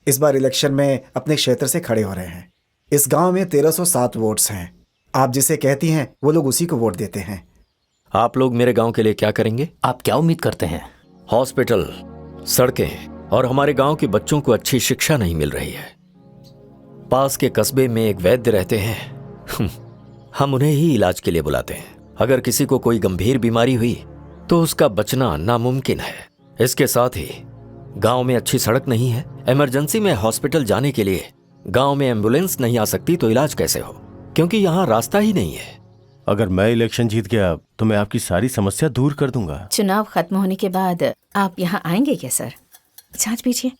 इस बार इलेक्शन में अपने क्षेत्र से खड़े हो रहे हैं। इस गांव में 1307 वोट्स हैं। आप जिसे कहती हैं वो लोग उसी को वोट देते हैं। आप लोग मेरे गांव के लिए क्या करेंगे? आप क्या उम्मीद करते हैं? हॉस्पिटल, सड़कें और हमारे गांव के बच्चों को अच्छी शिक्षा नहीं मिल रही है। पास के कस्बे में एक वैद्य रहते हैं, हम उन्हें ही इलाज के लिए बुलाते हैं। अगर किसी को कोई गंभीर बीमारी हुई तो उसका बचना नामुमकिन है। इसके साथ ही गांव में अच्छी सड़क नहीं है। इमरजेंसी में हॉस्पिटल जाने के लिए गांव में एम्बुलेंस नहीं आ सकती तो इलाज कैसे हो, क्योंकि यहाँ रास्ता ही नहीं है। अगर मैं इलेक्शन जीत गया तो मैं आपकी सारी समस्या दूर कर दूंगा। चुनाव खत्म होने के बाद आप यहाँ आएंगे क्या सर? छाछ पीछिए।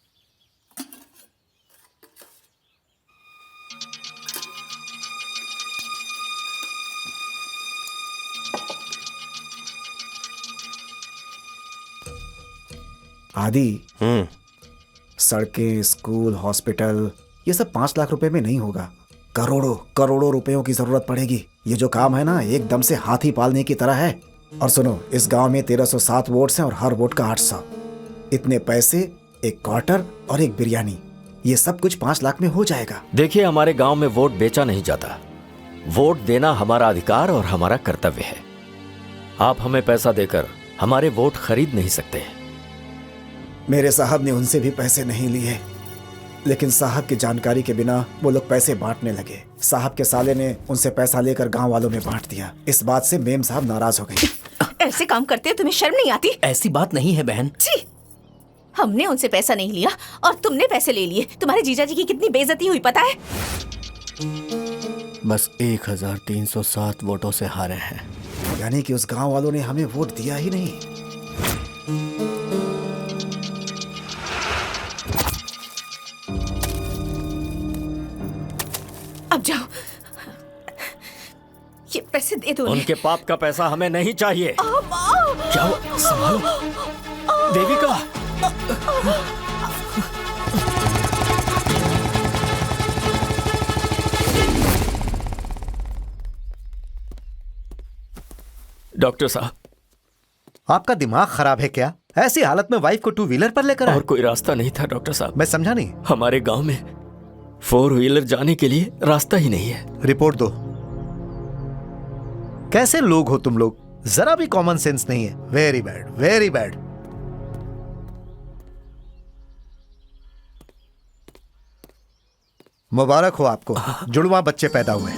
आदि, सड़कें, स्कूल, हॉस्पिटल, ये सब 5 लाख रुपए में नहीं होगा। करोड़ों करोड़ों रुपयों की जरूरत पड़ेगी। ये जो काम है ना, एकदम से हाथी पालने की तरह है। और सुनो, इस गांव में 1307 वोट्स हैं और हर वोट का 800। इतने पैसे, एक क्वार्टर और एक बिरयानी, ये सब कुछ 5 लाख में हो जाएगा। देखिए, हमारे गांव में वोट बेचा नहीं जाता। वोट देना हमारा अधिकार और हमारा कर्तव्य है। आप हमें पैसा देकर हमारे वोट खरीद नहीं सकते। मेरे साहब ने उनसे भी पैसे नहीं लिए, लेकिन साहब की जानकारी के बिना वो लोग पैसे बांटने लगे। साहब के साले ने उनसे पैसा लेकर गांव वालों में बांट दिया। इस बात से मेम साहब नाराज हो गई। ऐसे काम करते हो, तुम्हें शर्म नहीं आती? ऐसी बात नहीं है बहन। जी, हमने उनसे पैसा नहीं लिया और तुमने पैसे ले लिए। तुम्हारे जीजाजी की कितनी बेइज्जती हुई पता है? बस 1307 वोटों से हारे हैं। यानी कि उस गांव वालों ने हमें वोट दिया ही नहीं। अब जाओ, ये पैसे दे दो। उनके पाप का पैसा हमें नहीं चाहिए। क्या हुआ? संभालो देविका। डॉक्टर साहब, आपका दिमाग खराब है क्या? ऐसी हालत में वाइफ को 2 व्हीलर पर लेकर आए? और कोई रास्ता नहीं था डॉक्टर साहब। मैं समझा नहीं। हमारे गांव में 4 व्हीलर जाने के लिए रास्ता ही नहीं है। रिपोर्ट दो। कैसे लोग हो तुम लोग? जरा भी कॉमन सेंस नहीं है। Very bad, very bad. मुबारक हो आपको, जुड़वा बच्चे पैदा हुए।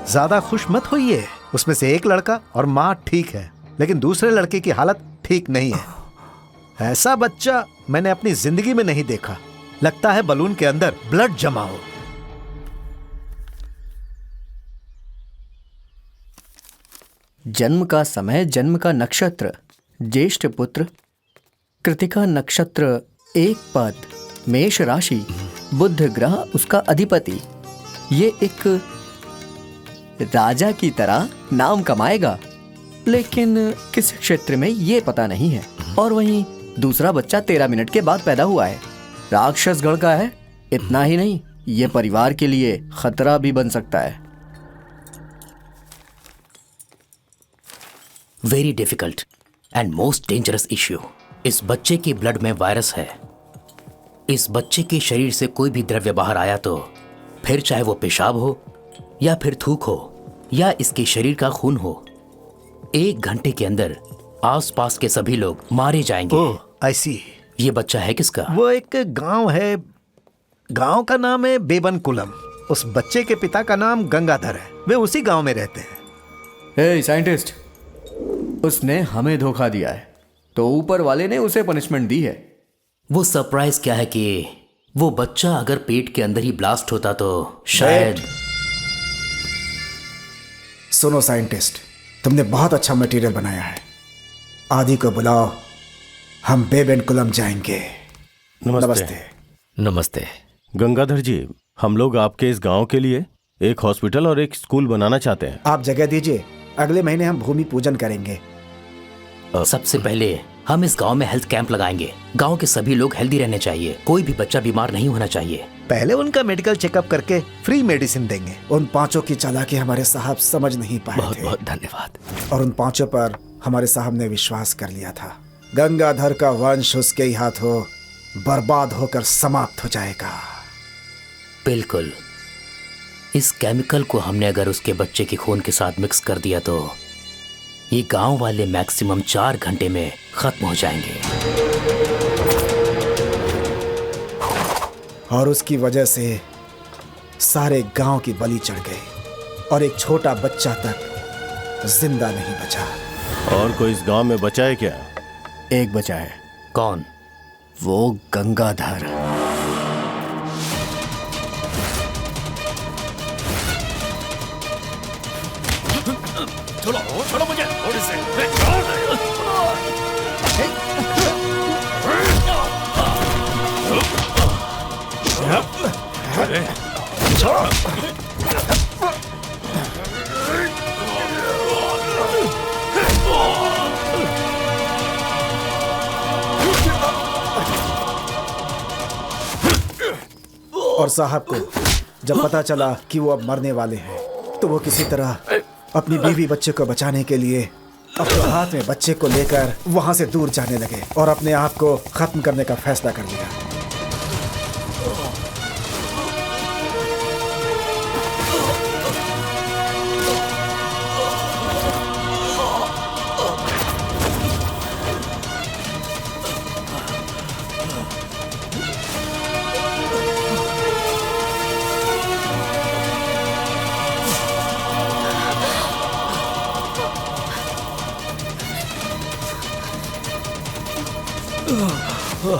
ज्यादा खुश मत होइए। उसमें से एक लड़का और मां ठीक है, लेकिन दूसरे लड़के की हालत ठीक नहीं है। ऐसा बच्चा मैंने अपनी जिंदगी में नहीं देखा। लगता है बलून के अंदर ब्लड जमा हो। जन्म का समय, जन्म का नक्षत्र, ज्येष्ठ पुत्र, कृतिका नक्षत्र, 1 पद, मेष राशि, बुध ग्रह उसका अधिपति। ये एक राजा की तरह नाम कमाएगा, लेकिन किस क्षेत्र में ये पता नहीं है। और वहीं दूसरा बच्चा 13 मिनट के बाद पैदा हुआ है, राक्षस गढ़ का है। इतना ही नहीं, ये परिवार के लिए खतरा भी बन सकता है। Very difficult and most dangerous issue. इस बच्चे के ब्लड में वायरस है। इस बच्चे के शरीर से कोई भी द्रव्य बाहर आया तो फिर चाहे वो पेशाब हो या फिर थूक हो या इसके शरीर का खून हो, 1 घंटे के अंदर आसपास के सभी लोग मारे जाएंगे। आई सी। ये बच्चा है किसका? वो एक गांव है, गांव का नाम है बेबनकुलम। उस बच्चे के पिता का नाम गंगाधर है। वे उसी गांव में रहते हैं। हे साइंटिस्ट, उसने हमें धोखा दिया है तो ऊपर वाले ने उसे पनिशमेंट दी है। वो सरप्राइज क्या है कि वो बच्चा अगर पेट के अंदर ही ब्लास्ट होता तो शायद। सुनो साइंटिस्ट, तुमने बहुत अच्छा मटेरियल बनाया है। आदि को बुलाओ, हम बेबनकुलम जाएंगे। नमस्ते। नमस्ते। गंगाधर जी, हम लोग आपके इस गांव के लिए एक हॉस्पिटल और एक स्कूल बनाना चाहते हैं। आप जगह दीजिए, अगले महीने हम भूमि पूजन करेंगे। सबसे पहले हम इस गांव में हेल्थ कैंप लगाएंगे। गांव के सभी लोग हेल्दी रहने चाहिए, कोई भी बच्चा बीमार नहीं होना चाहिए। पहले उनका मेडिकल चेकअप करके फ्री मेडिसिन देंगे। उन 5 की चालाकी हमारे साहब समझ नहीं पाए बहुत थे। बहुत धन्यवाद। और उन 5 पर हमारे साहब ने विश्वास कर लिया था। गंगाधर का वंश उसके ही हाथों बर्बाद होकर समाप्त हो जाएगा। बिल्कुल। इस केमिकल को हमने अगर उसके बच्चे के खून के साथ मिक्स कर दिया तो ये गांव वाले मैक्सिमम 4 घंटे में खत्म हो जाएंगे। और उसकी वजह से सारे गांव की बलि चढ़ गई और एक छोटा बच्चा तक जिंदा नहीं बचा। और कोई इस गांव में बचा है क्या? एक बचा है। कौन? वो गंगाधर। छोड़ो मुझे थोड़ी से। और साहब को जब पता चला कि वो अब मरने वाले हैं, तो वो किसी तरह अपनी बीवी बच्चे को बचाने के लिए अपने हाथ में बच्चे को लेकर वहां से दूर जाने लगे और अपने आप को खत्म करने का फैसला कर लिया।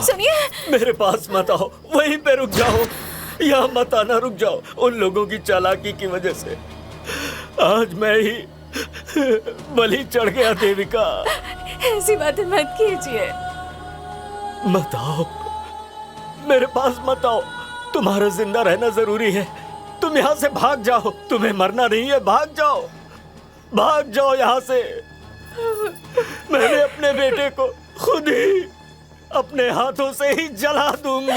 सुनिए, मेरे पास मत आओ, वहीं पे रुक जाओ। यहाँ मत आना, रुक जाओ। उन लोगों की चालाकी की वजह से आज मैं ही बलि चढ़ गया। देविका, ऐसी बातें मत कीजिए। मत आओ, मेरे पास मत आओ। तुम्हारा जिंदा रहना जरूरी है। तुम यहाँ से भाग जाओ। तुम्हें मरना नहीं है, भाग जाओ, भाग जाओ यहाँ से। मैंने अपने बेटे को खुद ही अपने हाथों से ही जला दूंगा।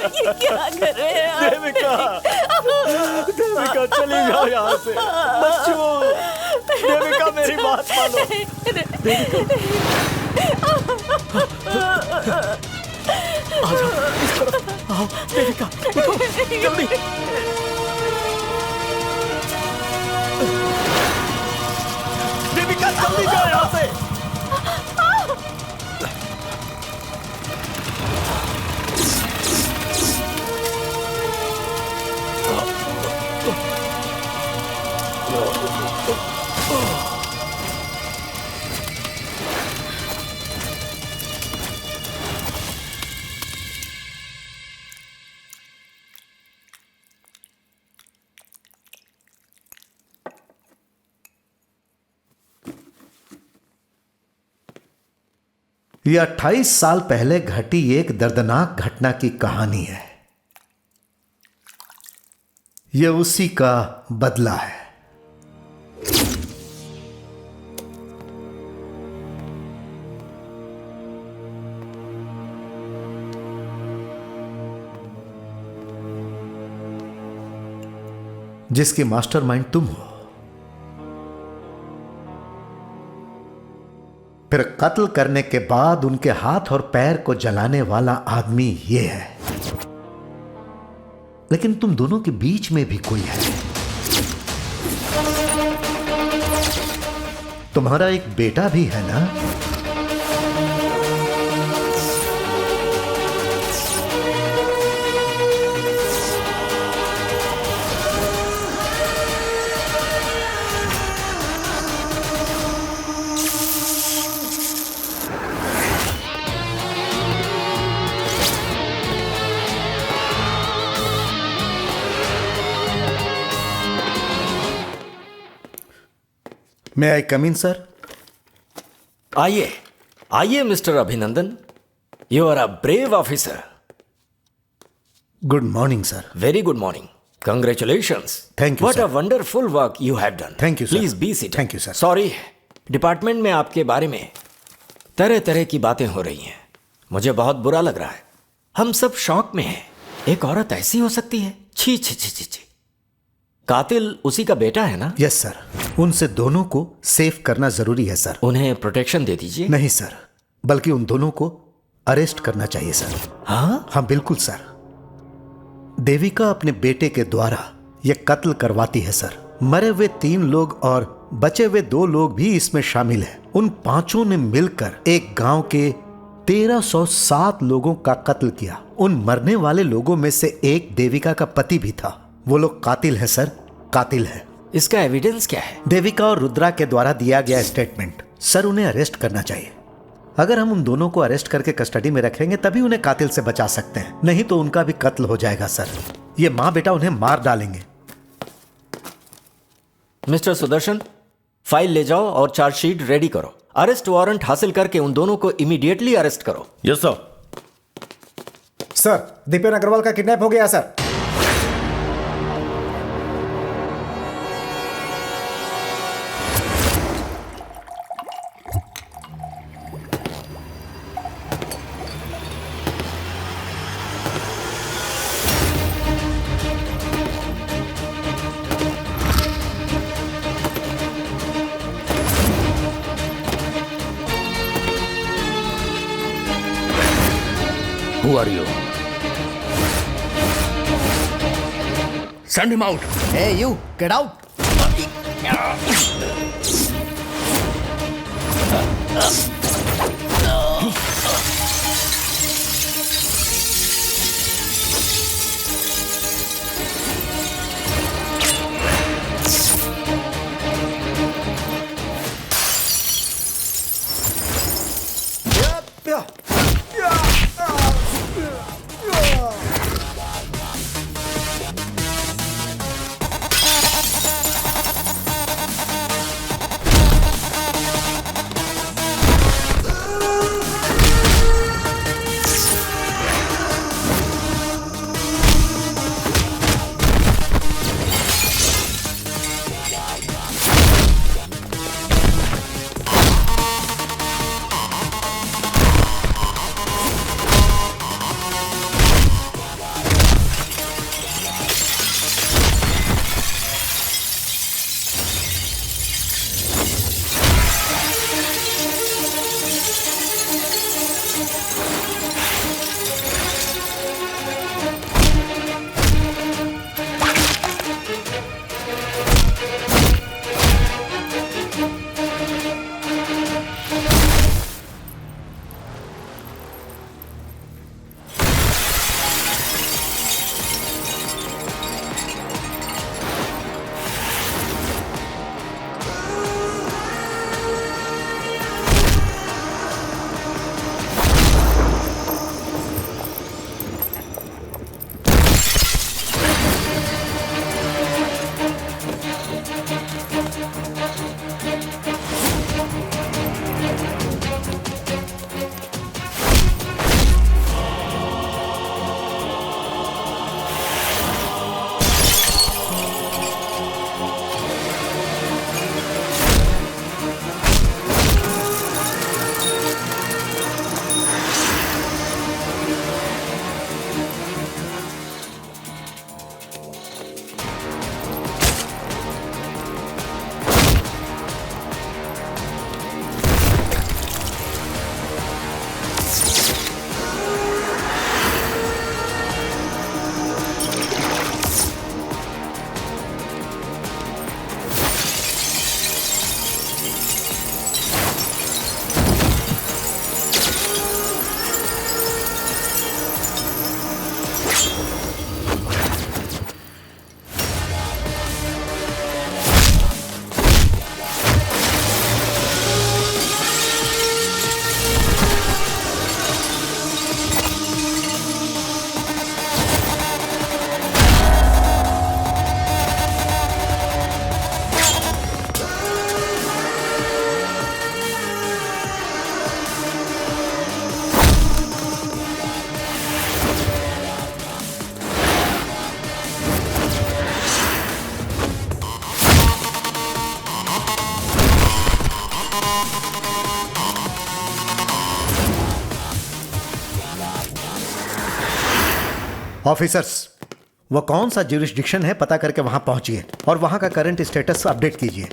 ये क्या कर रहे हैं आप? देविका, देविका चली जाओ यहाँ से। बच्चों, देविका मेरी बात मानो। आ जाओ इस तरफ। आओ देविका, उठो जल्दी। देविका जल्दी जाओ यहाँ से। यह 28 साल पहले घटी एक दर्दनाक घटना की कहानी है। यह उसी का बदला है। जिसकी मास्टरमाइंड तुम हो। फिर कत्ल करने के बाद उनके हाथ और पैर को जलाने वाला आदमी ये है। लेकिन तुम दोनों के बीच में भी कोई है। तुम्हारा एक बेटा भी है ना? May I come in, sir? आइए, आइए mister Abhinandan. You are a brave officer. Good morning, sir. Very good morning. Congratulations. Thank you, What sir. a wonderful work you have done. Thank you, sir. Please be seated. Thank you, sir. Sorry, department में आपके बारे में तरह तरह की बातें हो रही हैं। मुझे बहुत बुरा लग रहा है। हम सब शॉक में हैं। एक औरत ऐसी हो सकती है? छी छी छी छी छी। कातिल उसी का बेटा है ना? Yes sir. उनसे दोनों को सेफ करना जरूरी है सर। उन्हें प्रोटेक्शन दे दीजिए। नहीं सर, बल्कि उन दोनों को अरेस्ट करना चाहिए सर। हाँ? हाँ बिल्कुल सर। देविका अपने बेटे के द्वारा यह कत्ल करवाती है सर। मरे हुए 3 लोग और बचे हुए 2 लोग भी इसमें शामिल हैं। उन 5 ने मिलकर एक गांव के 1307 लोगों का कत्ल किया। उन मरने वाले लोगों में से एक देविका का पति भी था। वो लोग कातिल है सर, कातिल है। इसका एविडेंस क्या है? देविका और रुद्रा के द्वारा दिया गया स्टेटमेंट। सर उन्हें अरेस्ट करना चाहिए। अगर हम उन दोनों को अरेस्ट करके कस्टडी में रखेंगे तभी उन्हें कातिल से बचा सकते हैं, नहीं तो उनका भी कत्ल हो जाएगा सर। ये माँ बेटा उन्हें मार डालेंगे। मिस्टर सुदर्शन, फाइल ले जाओ और चार्जशीट रेडी करो। अरेस्ट वारंट हासिल करके उन दोनों को इमीडिएटली अरेस्ट करो। Yes sir. Sir, Dipen Agarwal का किडनैप हो गया सर। Who are you? Send him out. Hey, you, get out. Officers, वो कौन सा ज्यूरिसडिक्शन है पता करके वहां पहुंचिए और वहां का करंट स्टेटस अपडेट कीजिए।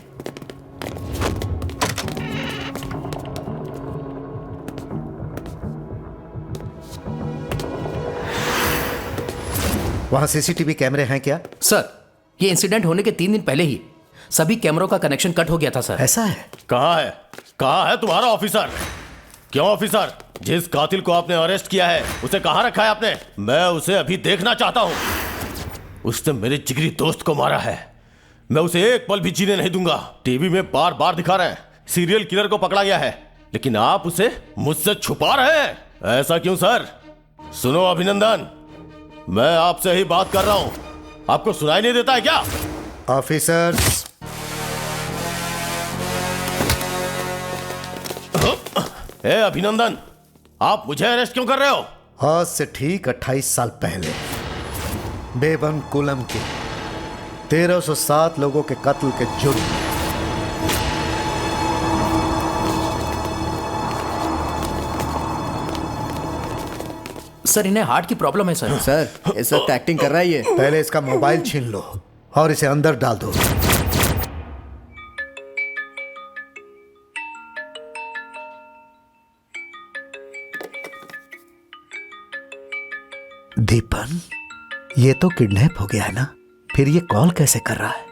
वहां सीसीटीवी कैमरे हैं क्या? सर, ये इंसिडेंट होने के 3 दिन पहले ही सभी कैमरों का कनेक्शन कट हो गया था सर। ऐसा है? कहाँ है तुम्हारा ऑफिसर? क्यों ऑफिसर, जिस कातिल को आपने अरेस्ट किया है उसे कहाँ रखा है आपने? मैं उसे अभी देखना चाहता हूँ। उसने मेरे जिगरी दोस्त को मारा है, मैं उसे एक पल भी जीने नहीं दूंगा। टीवी में बार बार दिखा रहे हैं सीरियल किलर को पकड़ा गया है, लेकिन आप उसे मुझसे छुपा रहे हैं। ऐसा क्यों सर? सुनो अभिनंदन, मैं आपसे ही बात कर रहा हूं, आपको सुनाई नहीं देता है क्या? ऑफिसर्स, ए अभिनंदन, आप मुझे अरेस्ट क्यों कर रहे हो? आज से ठीक 28 साल पहले बेबन कुलम के 1307 लोगों के कत्ल के जुर्म में सर, इन्हें हार्ट की प्रॉब्लम है सर। सर इस वक्त एक्टिंग कर रहा है ये। पहले इसका मोबाइल छीन लो और इसे अंदर डाल दो। दीपन, ये तो किडनैप हो गया है ना? फिर ये कॉल कैसे कर रहा है?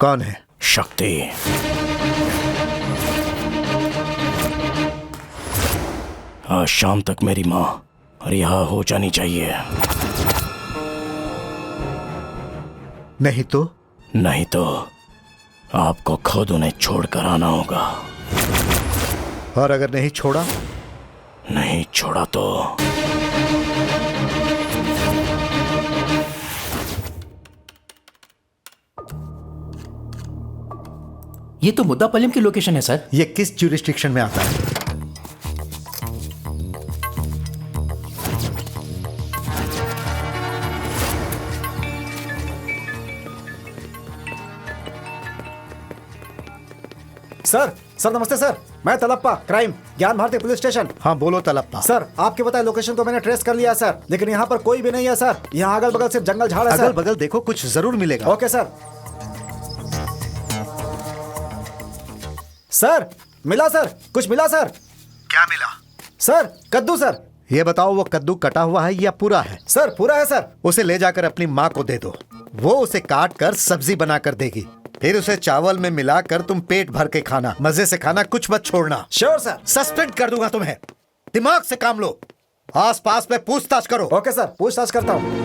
कौन है? शक्ति। आज शाम तक मेरी माँ रिहा हो जानी चाहिए। नहीं तो? नहीं तो आपको खुद उन्हें छोड़कर आना होगा। और अगर नहीं छोड़ा? नहीं छोड़ा तो ये तो मुद्दापल्लम की लोकेशन है सर। ये किस ज्यूरिसडिक्शन में आता है? सर नमस्ते सर, मैं तलप्पा, क्राइम, ज्ञान भारती पुलिस स्टेशन। हाँ बोलो तलप्पा। सर, आपके बताए लोकेशन को मैंने ट्रेस कर लिया सर, लेकिन यहाँ पर कोई भी नहीं है सर। यहाँ अगल बगल सिर्फ जंगल झाड़ है सर। अगल बगल देखो, कुछ जरूर मिलेगा। Okay sir. सर मिला सर, कुछ मिला सर। क्या मिला? सर कद्दू सर। ये बताओ, वो कद्दू कटा हुआ है या पूरा है? सर पूरा है सर। उसे ले जाकर अपनी माँ को दे दो, वो उसे काट कर सब्जी बना कर देगी। फिर उसे चावल में मिलाकर तुम पेट भर के खाना, मजे से खाना, कुछ मत छोड़ना। Sure sir. सस्पेंड कर दूंगा तुम्हें। दिमाग से काम लो, आस पास में पूछताछ करो। ओके सर, पूछताछ करता हूँ।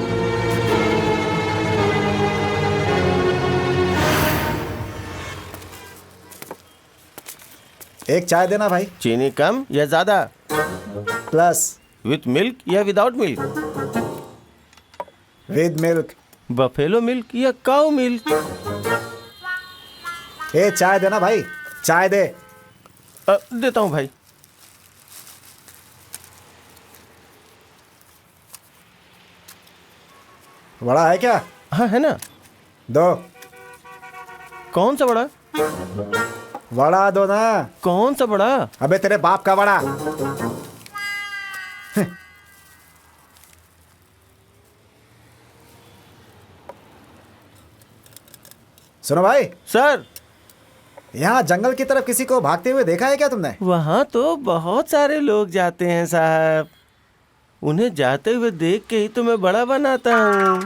एक चाय देना भाई। चीनी कम या ज्यादा? प्लस। विथ मिल्क या without milk? With milk. Buffalo milk या काऊ मिल्क? ए चाय देना भाई, चाय दे। देता हूँ भाई। बड़ा है क्या? हाँ है ना। दो। कौन सा बड़ा? बड़ा दो ना। कौन सा बड़ा? अबे तेरे बाप का बड़ा। सुनो भाई। सर, यहाँ जंगल की तरफ किसी को भागते हुए देखा है क्या तुमने? वहाँ तो बहुत सारे लोग जाते हैं साहब, उन्हें जाते हुए देख के ही तो मैं बड़ा बनाता हूँ।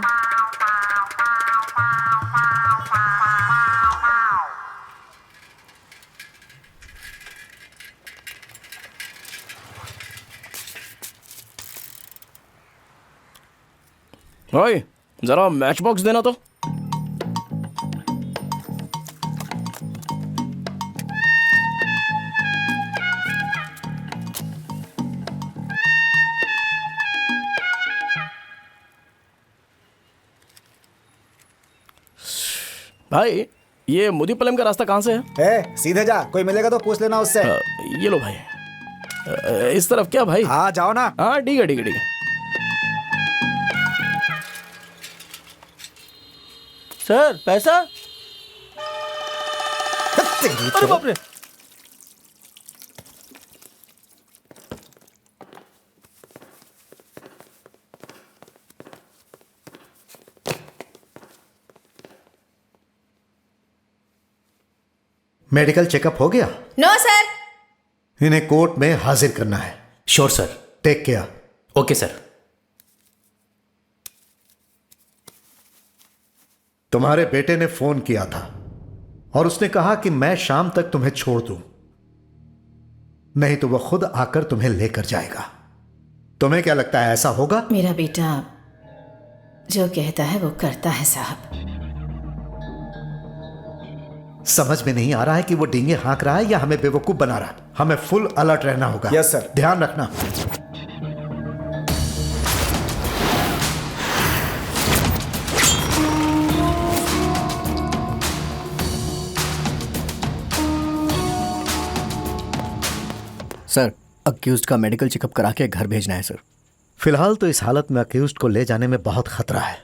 भाई जरा मैच बॉक्स देना तो। भाई ये मुदीपलम का रास्ता कहाँ से है? सीधे जा, कोई मिलेगा तो पूछ लेना उससे। ये लो भाई। इस तरफ क्या भाई? हाँ जाओ ना। हाँ ठीक है ठीक है ठीक है। सर पैसा? अरे बाप रे। मेडिकल चेकअप हो गया? No sir. इन्हें कोर्ट में हाजिर करना है। Sure sir. Take care. Okay sir. तुम्हारे बेटे ने फोन किया था और उसने कहा कि मैं शाम तक तुम्हें छोड़ दूं, नहीं तो वह खुद आकर तुम्हें लेकर जाएगा। तुम्हें क्या लगता है ऐसा होगा? मेरा बेटा जो कहता है वो करता है साहब। समझ में नहीं आ रहा है कि वो डींगे हाँक रहा है या हमें बेवकूफ बना रहा है। हमें फुल अलर्ट रहना होगा। Yes sir. ध्यान रखना। सर, अक्यूज्ड का मेडिकल चेकअप करा के घर भेजना है सर। फिलहाल तो इस हालत में अक्यूज्ड को ले जाने में बहुत खतरा है।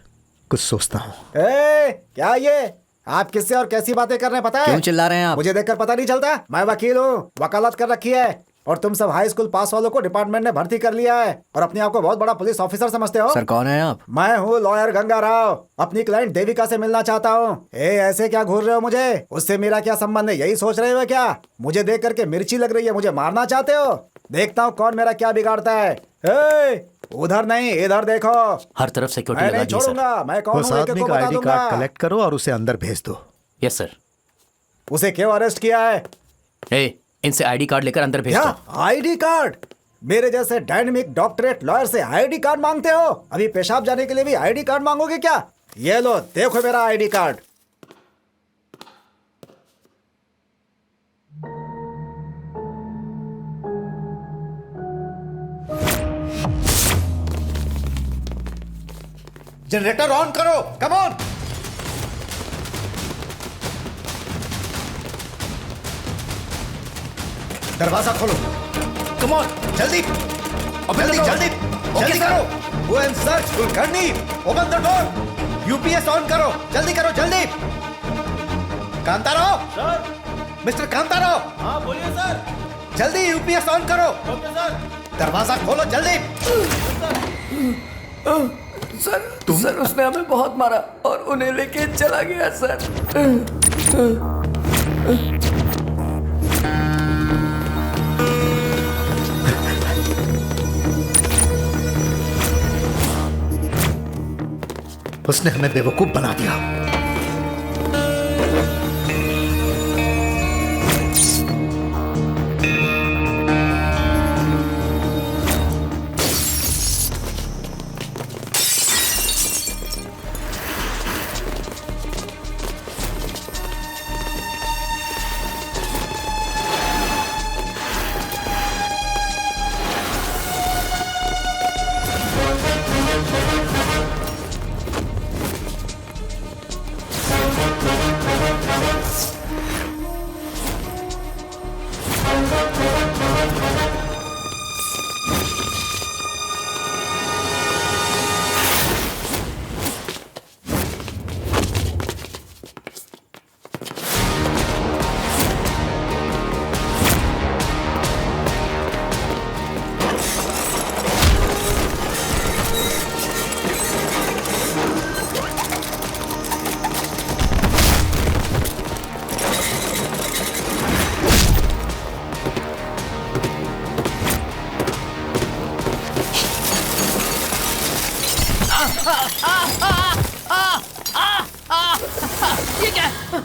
कुछ सोचता हूँ। क्या ये आप किससे और कैसी बातें कर रहे हैं पता है? क्यों चिल्ला रहे हैं आप? मुझे देखकर पता नहीं चलता? मैं वकील हूँ, वकालत कर रखी है, और तुम सब हाई स्कूल पास वालों को डिपार्टमेंट ने भर्ती कर लिया है और अपने आप को बहुत बड़ा पुलिस ऑफिसर समझते हो। सर कौन है आप? मैं हूँ लॉयर गंगा राव, अपनी क्लाइंट देविका से मिलना चाहता हूँ। ऐसे क्या घूर रहे हो मुझे? उससे मेरा क्या संबंध है, यही सोच रहे हो क्या? मुझे देख करके मिर्ची लग रही है, मुझे मारना चाहते हो? देखता हूँ कौन मेरा क्या बिगाड़ता है। उधर नहीं, इधर देखो। हर तरफ सिक्योरिटी मैं लगा नहीं दी है सर। छोड़ूंगा। मैं कौन उस हूँ आदमी का आईडी कार्ड कलेक्ट करो और उसे अंदर भेज दो। Yes sir. उसे क्यों अरेस्ट किया है? इनसे आईडी कार्ड लेकर अंदर भेज दो। ID card? मेरे जैसे डायनेमिक डॉक्टरेट लॉयर से आईडी कार्ड मांगते हो? अभी पेशाब जाने के लिए भी आईडी कार्ड मांगोगे क्या? ये लो, देखो मेरा आईडी कार्ड। जनरेटर ऑन करो, कम ऑन। दरवाजा खोलो, कम ऑन। जल्दी, जल्दी जल्दी जल्दी करो। Go and search Kulkarni, open the door. UPS on करो, जल्दी करो, जल्दी। कांताराव सर। मिस्टर कांताराव। हाँ बोलिए सर। जल्दी यूपीएस ऑन करो। Okay sir. दरवाजा खोलो जल्दी। सर उसने हमें बहुत मारा और उन्हें लेके चला गया सर। उसने हमें बेवकूफ बना दिया। ये क्या है?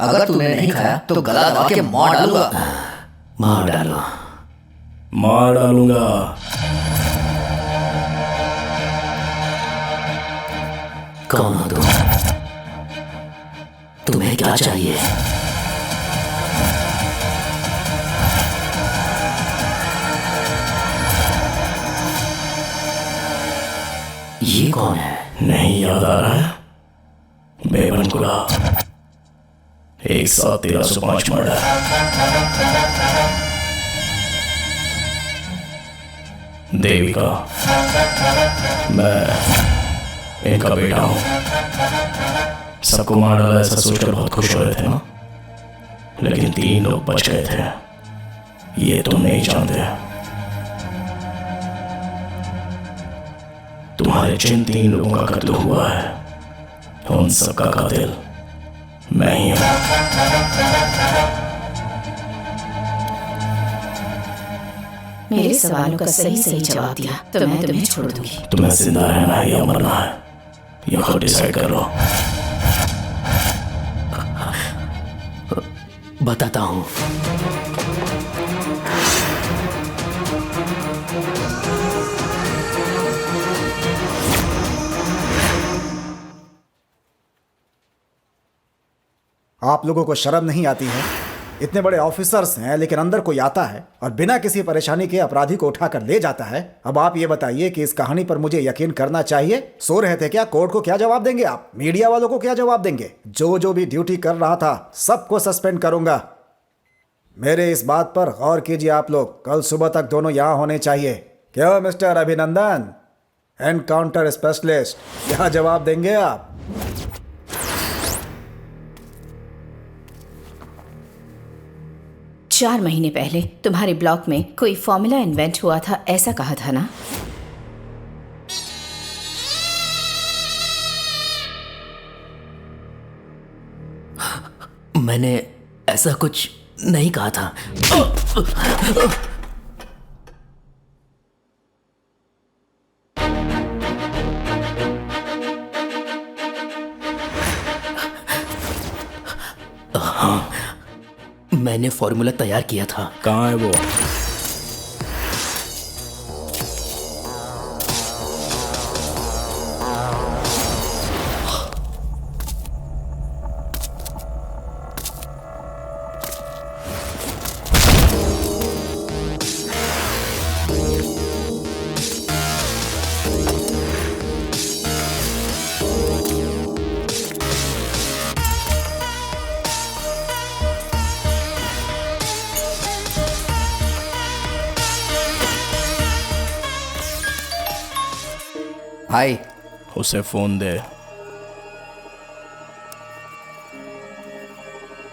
अगर तूने नहीं खाया तो गला दबा के मार डालूंगा। मार डालो। मार डालूंगा। कौन हो तुम? तुम्हें क्या चाहिए? ये कौन है? नहीं याद आ रहा है? बेबन गुला, एक साथ 1305 मर्डर। देविका, मैं इनका बेटा हूं। सबको मार डाला ऐसा सोचकर बहुत खुश हो रहे थे ना, लेकिन 3 लोग बच गए थे। ये तुम नहीं जानते। तुम्हारे जिन 3 लोगों का कत्ल हुआ है, उन सबका कातिल मैं ही हूं। मेरे सवालों का सही सही जवाब दिया तो मैं तुम्हें छोड़ दूंगी। तुम्हें जिंदा रहना है या मरना है, ये खुद डिसाइड कर लो। बताता हूं। आप लोगों को शर्म नहीं आती है? इतने बड़े ऑफिसर्स हैं लेकिन अंदर कोई आता है और बिना किसी परेशानी के अपराधी को उठाकर ले जाता है। अब आप ये बताइए कि इस कहानी पर मुझे यकीन करना चाहिए? सो रहे थे क्या? कोर्ट को क्या जवाब देंगे आप? मीडिया वालों को क्या जवाब देंगे? जो भी ड्यूटी कर रहा था सबको सस्पेंड करूंगा। मेरे इस बात पर गौर कीजिए आप लोग। कल सुबह तक दोनों यहाँ होने चाहिए। क्यों मिस्टर अभिनंदन, एनकाउंटर स्पेशलिस्ट, क्या जवाब देंगे आप? चार महीने पहले तुम्हारे ब्लॉक में कोई फॉर्मूला इन्वेंट हुआ था, ऐसा कहा था ना? मैंने ऐसा कुछ नहीं कहा था। हाँ, मैंने फॉर्मूला तैयार किया था। कहाँ है वो? भाई उसे फोन दे।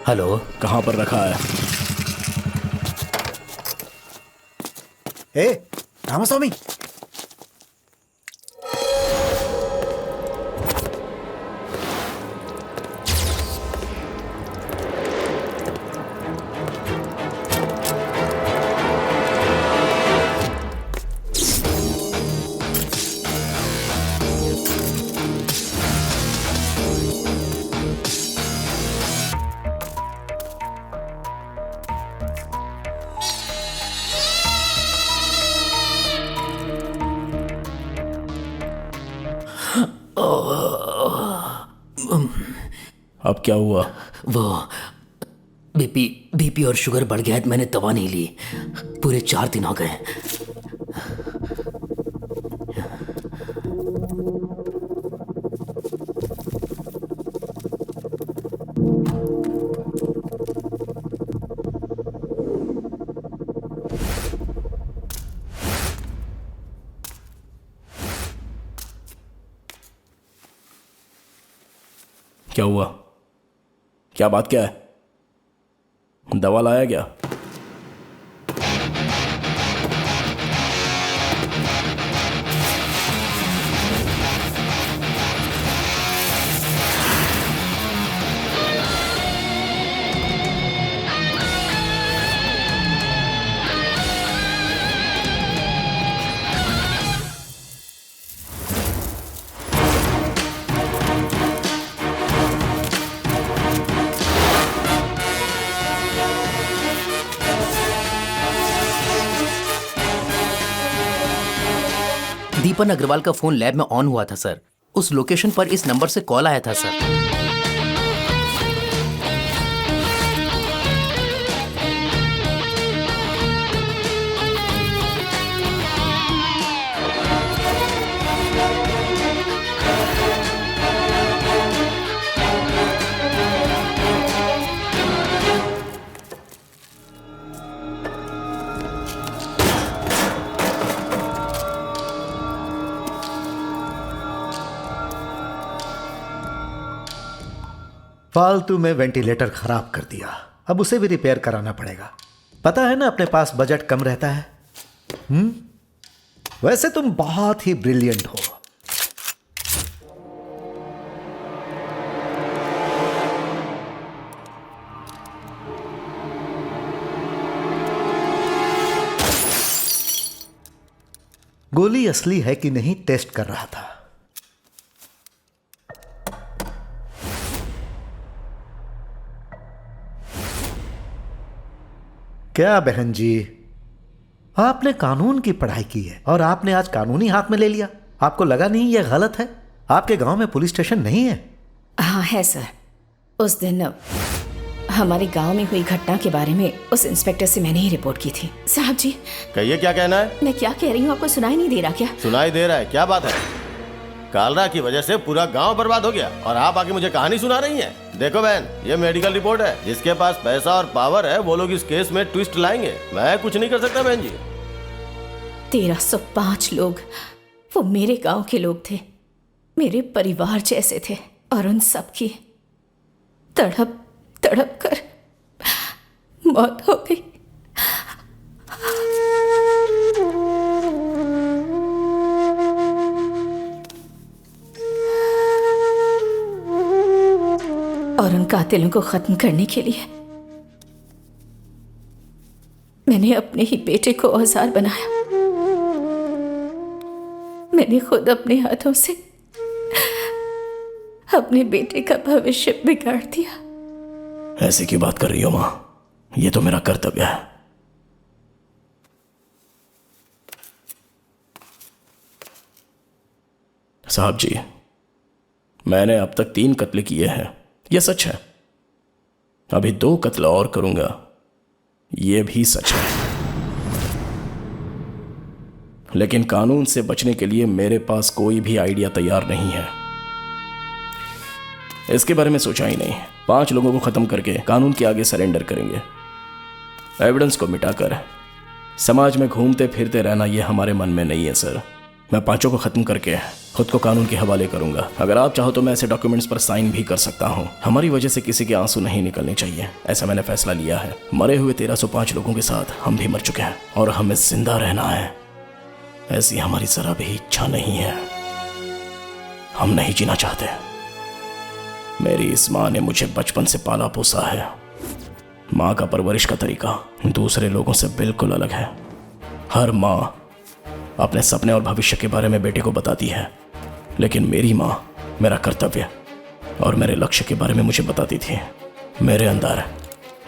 हेलो, कहाँ पर रखा है? हे रामास्वामी, अब क्या हुआ? वो बीपी और शुगर बढ़ गया है। मैंने दवा नहीं ली, पूरे 4 दिन हो गए। क्या हुआ? क्या बात क्या है? दवा लाया क्या? दीपन अग्रवाल का फोन लैब में ऑन हुआ था सर। उस लोकेशन पर इस नंबर से कॉल आया था सर। फालतू में वेंटिलेटर खराब कर दिया, अब उसे भी रिपेयर कराना पड़ेगा। पता है ना अपने पास बजट कम रहता है। वैसे तुम बहुत ही ब्रिलियंट हो। गोली असली है कि नहीं टेस्ट कर रहा था। क्या बहन जी, आपने कानून की पढ़ाई की है और आपने आज कानूनी हाथ में ले लिया। आपको लगा नहीं यह गलत है? आपके गांव में पुलिस स्टेशन नहीं है? हाँ है सर। उस दिन हमारे गांव में हुई घटना के बारे में उस इंस्पेक्टर से मैंने ही रिपोर्ट की थी। साहब जी कहिए, क्या कहना है? मैं क्या कह रही हूँ आपको सुनाई नहीं दे रहा क्या? सुनाई दे रहा है। क्या बात है? कालरा की वजह से पूरा गांव बर्बाद हो गया और आप आके मुझे कहानी सुना रही हैं। देखो बहन, ये मेडिकल रिपोर्ट है। जिसके पास पैसा और पावर है वो लोग इस केस में ट्विस्ट लाएंगे। मैं कुछ नहीं कर सकता बहन जी। 1305 लोग, वो मेरे गांव के लोग थे, मेरे परिवार जैसे थे, और उन सब की तड़प तड़प कर मौत हो गई। और उन कातिलों को खत्म करने के लिए मैंने अपने ही बेटे को औजार बनाया। मैंने खुद अपने हाथों से अपने बेटे का भविष्य बिगाड़ दिया। ऐसी क्यों बात कर रही हो माँ? ये तो मेरा कर्तव्य है। साहब जी, मैंने अब तक 3 कत्ल किए हैं, यह सच है। अभी 2 कत्ल और करूंगा, यह भी सच है। लेकिन कानून से बचने के लिए मेरे पास कोई भी आइडिया तैयार नहीं है। इसके बारे में सोचा ही नहीं। 5 लोगों को खत्म करके कानून के आगे सरेंडर करेंगे। एविडेंस को मिटाकर समाज में घूमते फिरते रहना यह हमारे मन में नहीं है सर। मैं 5 को खत्म करके खुद को कानून के हवाले करूंगा। अगर आप चाहो तो मैं ऐसे डॉक्यूमेंट्स पर साइन भी कर सकता हूं। हमारी वजह से किसी के आंसू नहीं निकलने चाहिए, ऐसा मैंने फैसला लिया है। मरे हुए 1305 लोगों के साथ हम भी मर चुके हैं और हमें जिंदा रहना है, ऐसी हमारी जरा भी इच्छा नहीं है। हम नहीं जीना चाहते। मेरी इस माँ ने मुझे बचपन से पाला पोसा है। माँ का परवरिश का तरीका दूसरे लोगों से बिल्कुल अलग है। हर माँ अपने सपने और भविष्य के बारे में बेटे को बताती है, लेकिन मेरी माँ मेरा कर्तव्य और मेरे लक्ष्य के बारे में मुझे बताती थी। मेरे अंदर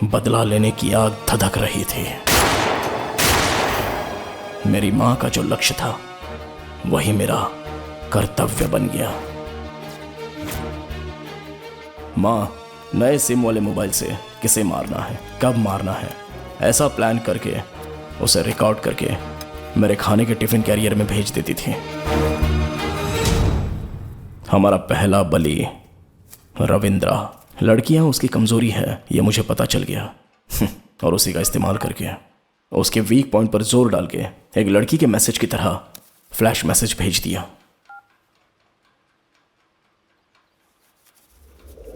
बदला लेने की आग धधक रही थी। मेरी माँ का जो लक्ष्य था वही मेरा कर्तव्य बन गया। माँ, नए सिम वाले मोबाइल से किसे मारना है, कब मारना है, ऐसा प्लान करके उसे रिकॉर्ड करके मेरे खाने के टिफिन कैरियर में भेज देती थी। हमारा पहला बलि रविंद्रा। लड़कियां उसकी कमजोरी है ये मुझे पता चल गया और उसी का इस्तेमाल करके उसके वीक पॉइंट पर जोर डाल के एक लड़की के मैसेज की तरह फ्लैश मैसेज भेज दिया।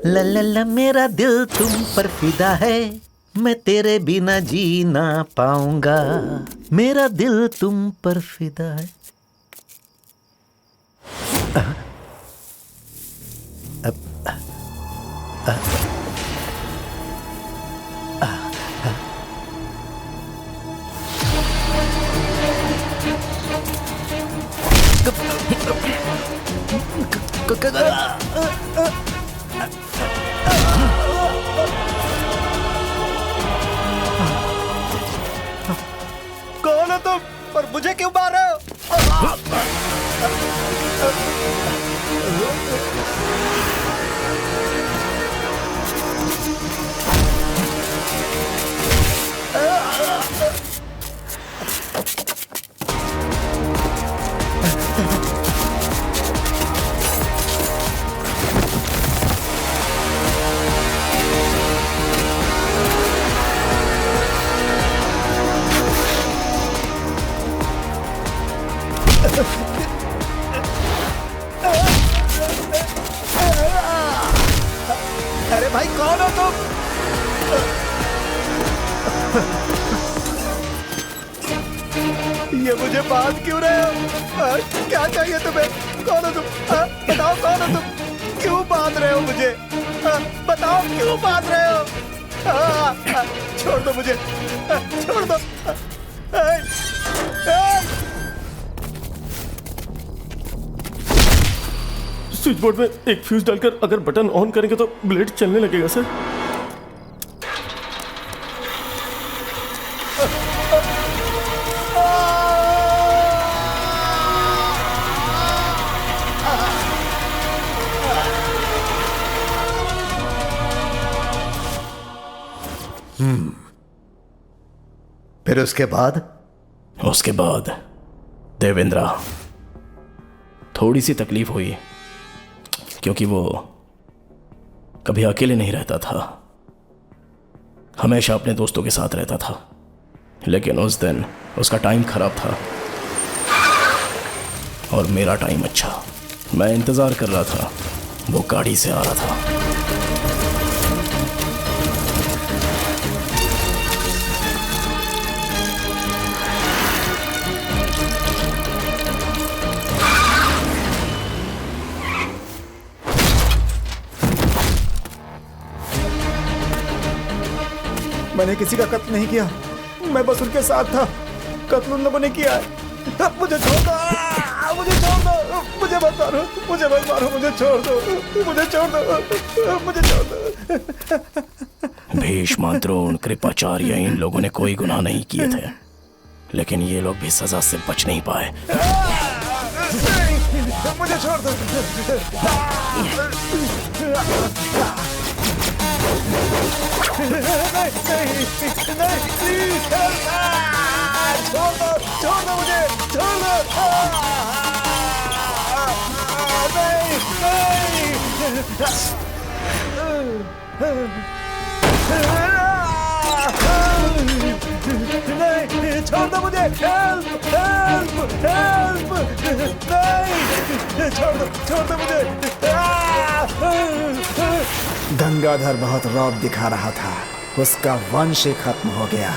ला ला ला मेरा दिल तुम पर फिदा है, मैं तेरे बिना जी ना पाऊंगा। मेरा दिल तुम पर फिदा है। कौन हो तुम और मुझे क्यों मार रहे हो? अरे भाई कौन हो तुम? ये मुझे बांध क्यों रहे हो? क्या चाहिए तुम्हें? कौन हो तुम? बताओ कौन हो तुम? क्यों बांध रहे हो मुझे? बताओ क्यों बांध रहे हो? छोड़ दो मुझे, छोड़ दो। स्विच बोर्ड में एक फ्यूज डालकर अगर बटन ऑन करेंगे तो ब्लेड चलने लगेगा सर। फिर उसके बाद? उसके बाद देवेंद्रा थोड़ी सी तकलीफ हुई क्योंकि वो कभी अकेले नहीं रहता था, हमेशा अपने दोस्तों के साथ रहता था। लेकिन उस दिन उसका टाइम खराब था और मेरा टाइम अच्छा। मैं इंतज़ार कर रहा था, वो गाड़ी से आ रहा था। मैंने किसी का कत्ल नहीं किया, मैं बस उनके साथ था। कत्ल उन लोगों ने किया है। मुझे छोड़ दो, मुझे छोड़ दो, मुझे मत मारो, मुझे मत मारो, मुझे छोड़ दो, मुझे छोड़ दो, मुझे छोड़ दो। भीष्म, द्रोण, कृपाचार्य इन लोगों ने कोई गुनाह नहीं किए थे, लेकिन ये लोग भी सजा से बच नहीं पाए। मुझे छोड़ दो। छोड़ दो मुझे, छोड़ दो। नहीं, छोड़ दो मुझे। Help, help, help. नहीं, छोड़ दो मुझे। गंगाधर बहुत रौब दिखा रहा था, उसका वंश ही खत्म हो गया।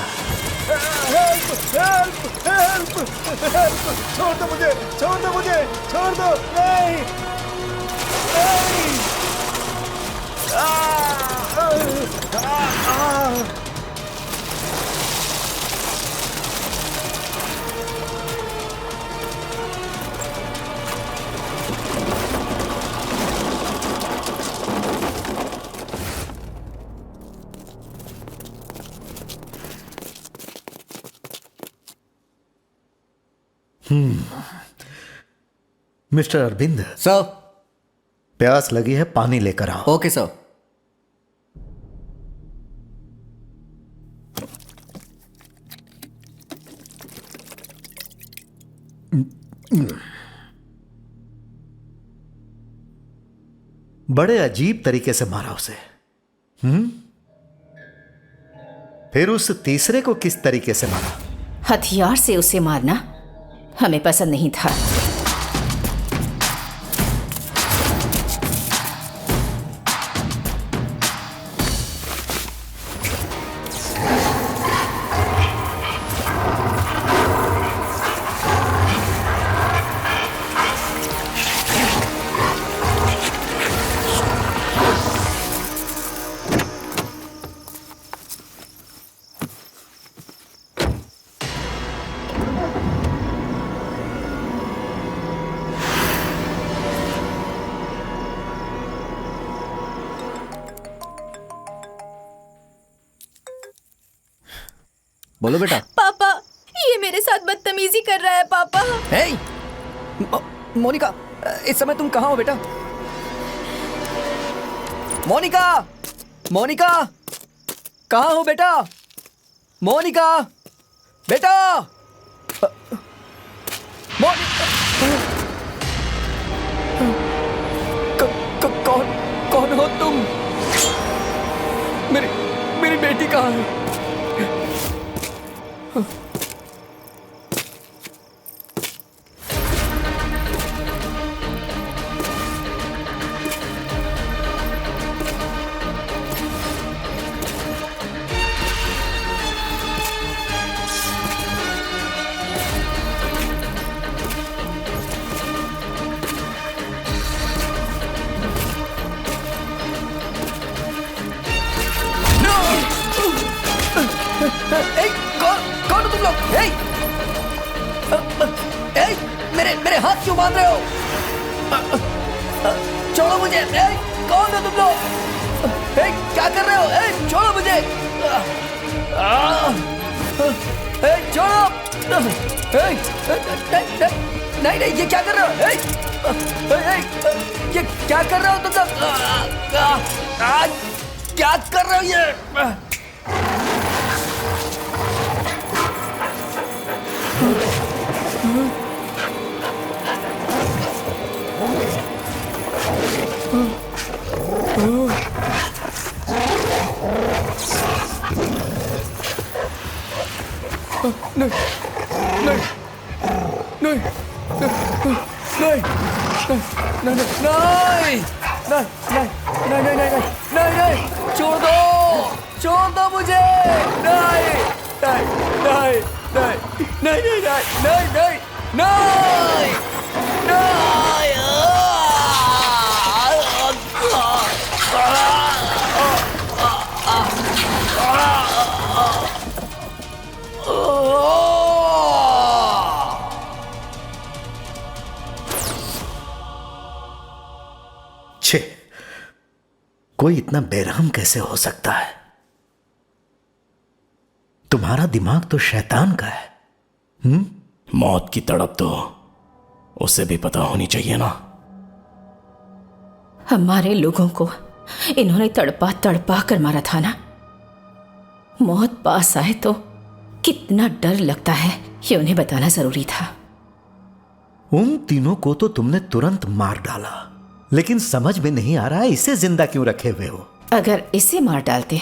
Help, help, help, help. छोड़ दो मुझे, छोड़ दो मुझे, छोड़ दो। नहीं, नहीं। Mister Arvind, sir. प्यास लगी है, पानी लेकर आओ। Okay sir. बड़े अजीब तरीके से मारा उसे। फिर उस तीसरे को किस तरीके से मारा? हथियार से उसे मारना हमें पसंद नहीं था। बोलो बेटा। पापा, ये मेरे साथ बदतमीजी कर रहा है पापा। हे! मोनिका, इस समय तुम कहाँ हो बेटा? मोनिका, मोनिका, कहाँ हो बेटा? मोनिका, बेटा, कौन हो तुम? मेरी बेटी कहाँ है? कौन हो तुम लोग? मेरे हाथ क्यों बांध रहे हो? छोड़ो मुझे! कौन हो तुम लोग? क्या कर रहे हो? छोड़ो मुझे! छोड़ो! नहीं, ये क्या कर रहे हो? ये क्या कर रहे हो तुम लोग? क्या कर रहे हो ये? नहीं, छोड़ दो मुझे! छे, कोई इतना बेरहम कैसे हो सकता है? तुम्हारा दिमाग तो शैतान का है। मौत की तड़प तो उसे भी पता होनी चाहिए ना। हमारे लोगों को इन्होंने तड़पा तड़पा कर मारा था ना। मौत पास आए तो कितना डर लगता है ये उन्हें बताना जरूरी था। उन तीनों को तो तुमने तुरंत मार डाला, लेकिन समझ में नहीं आ रहा है इसे जिंदा क्यों रखे हुए हो। अगर इसे मार डालते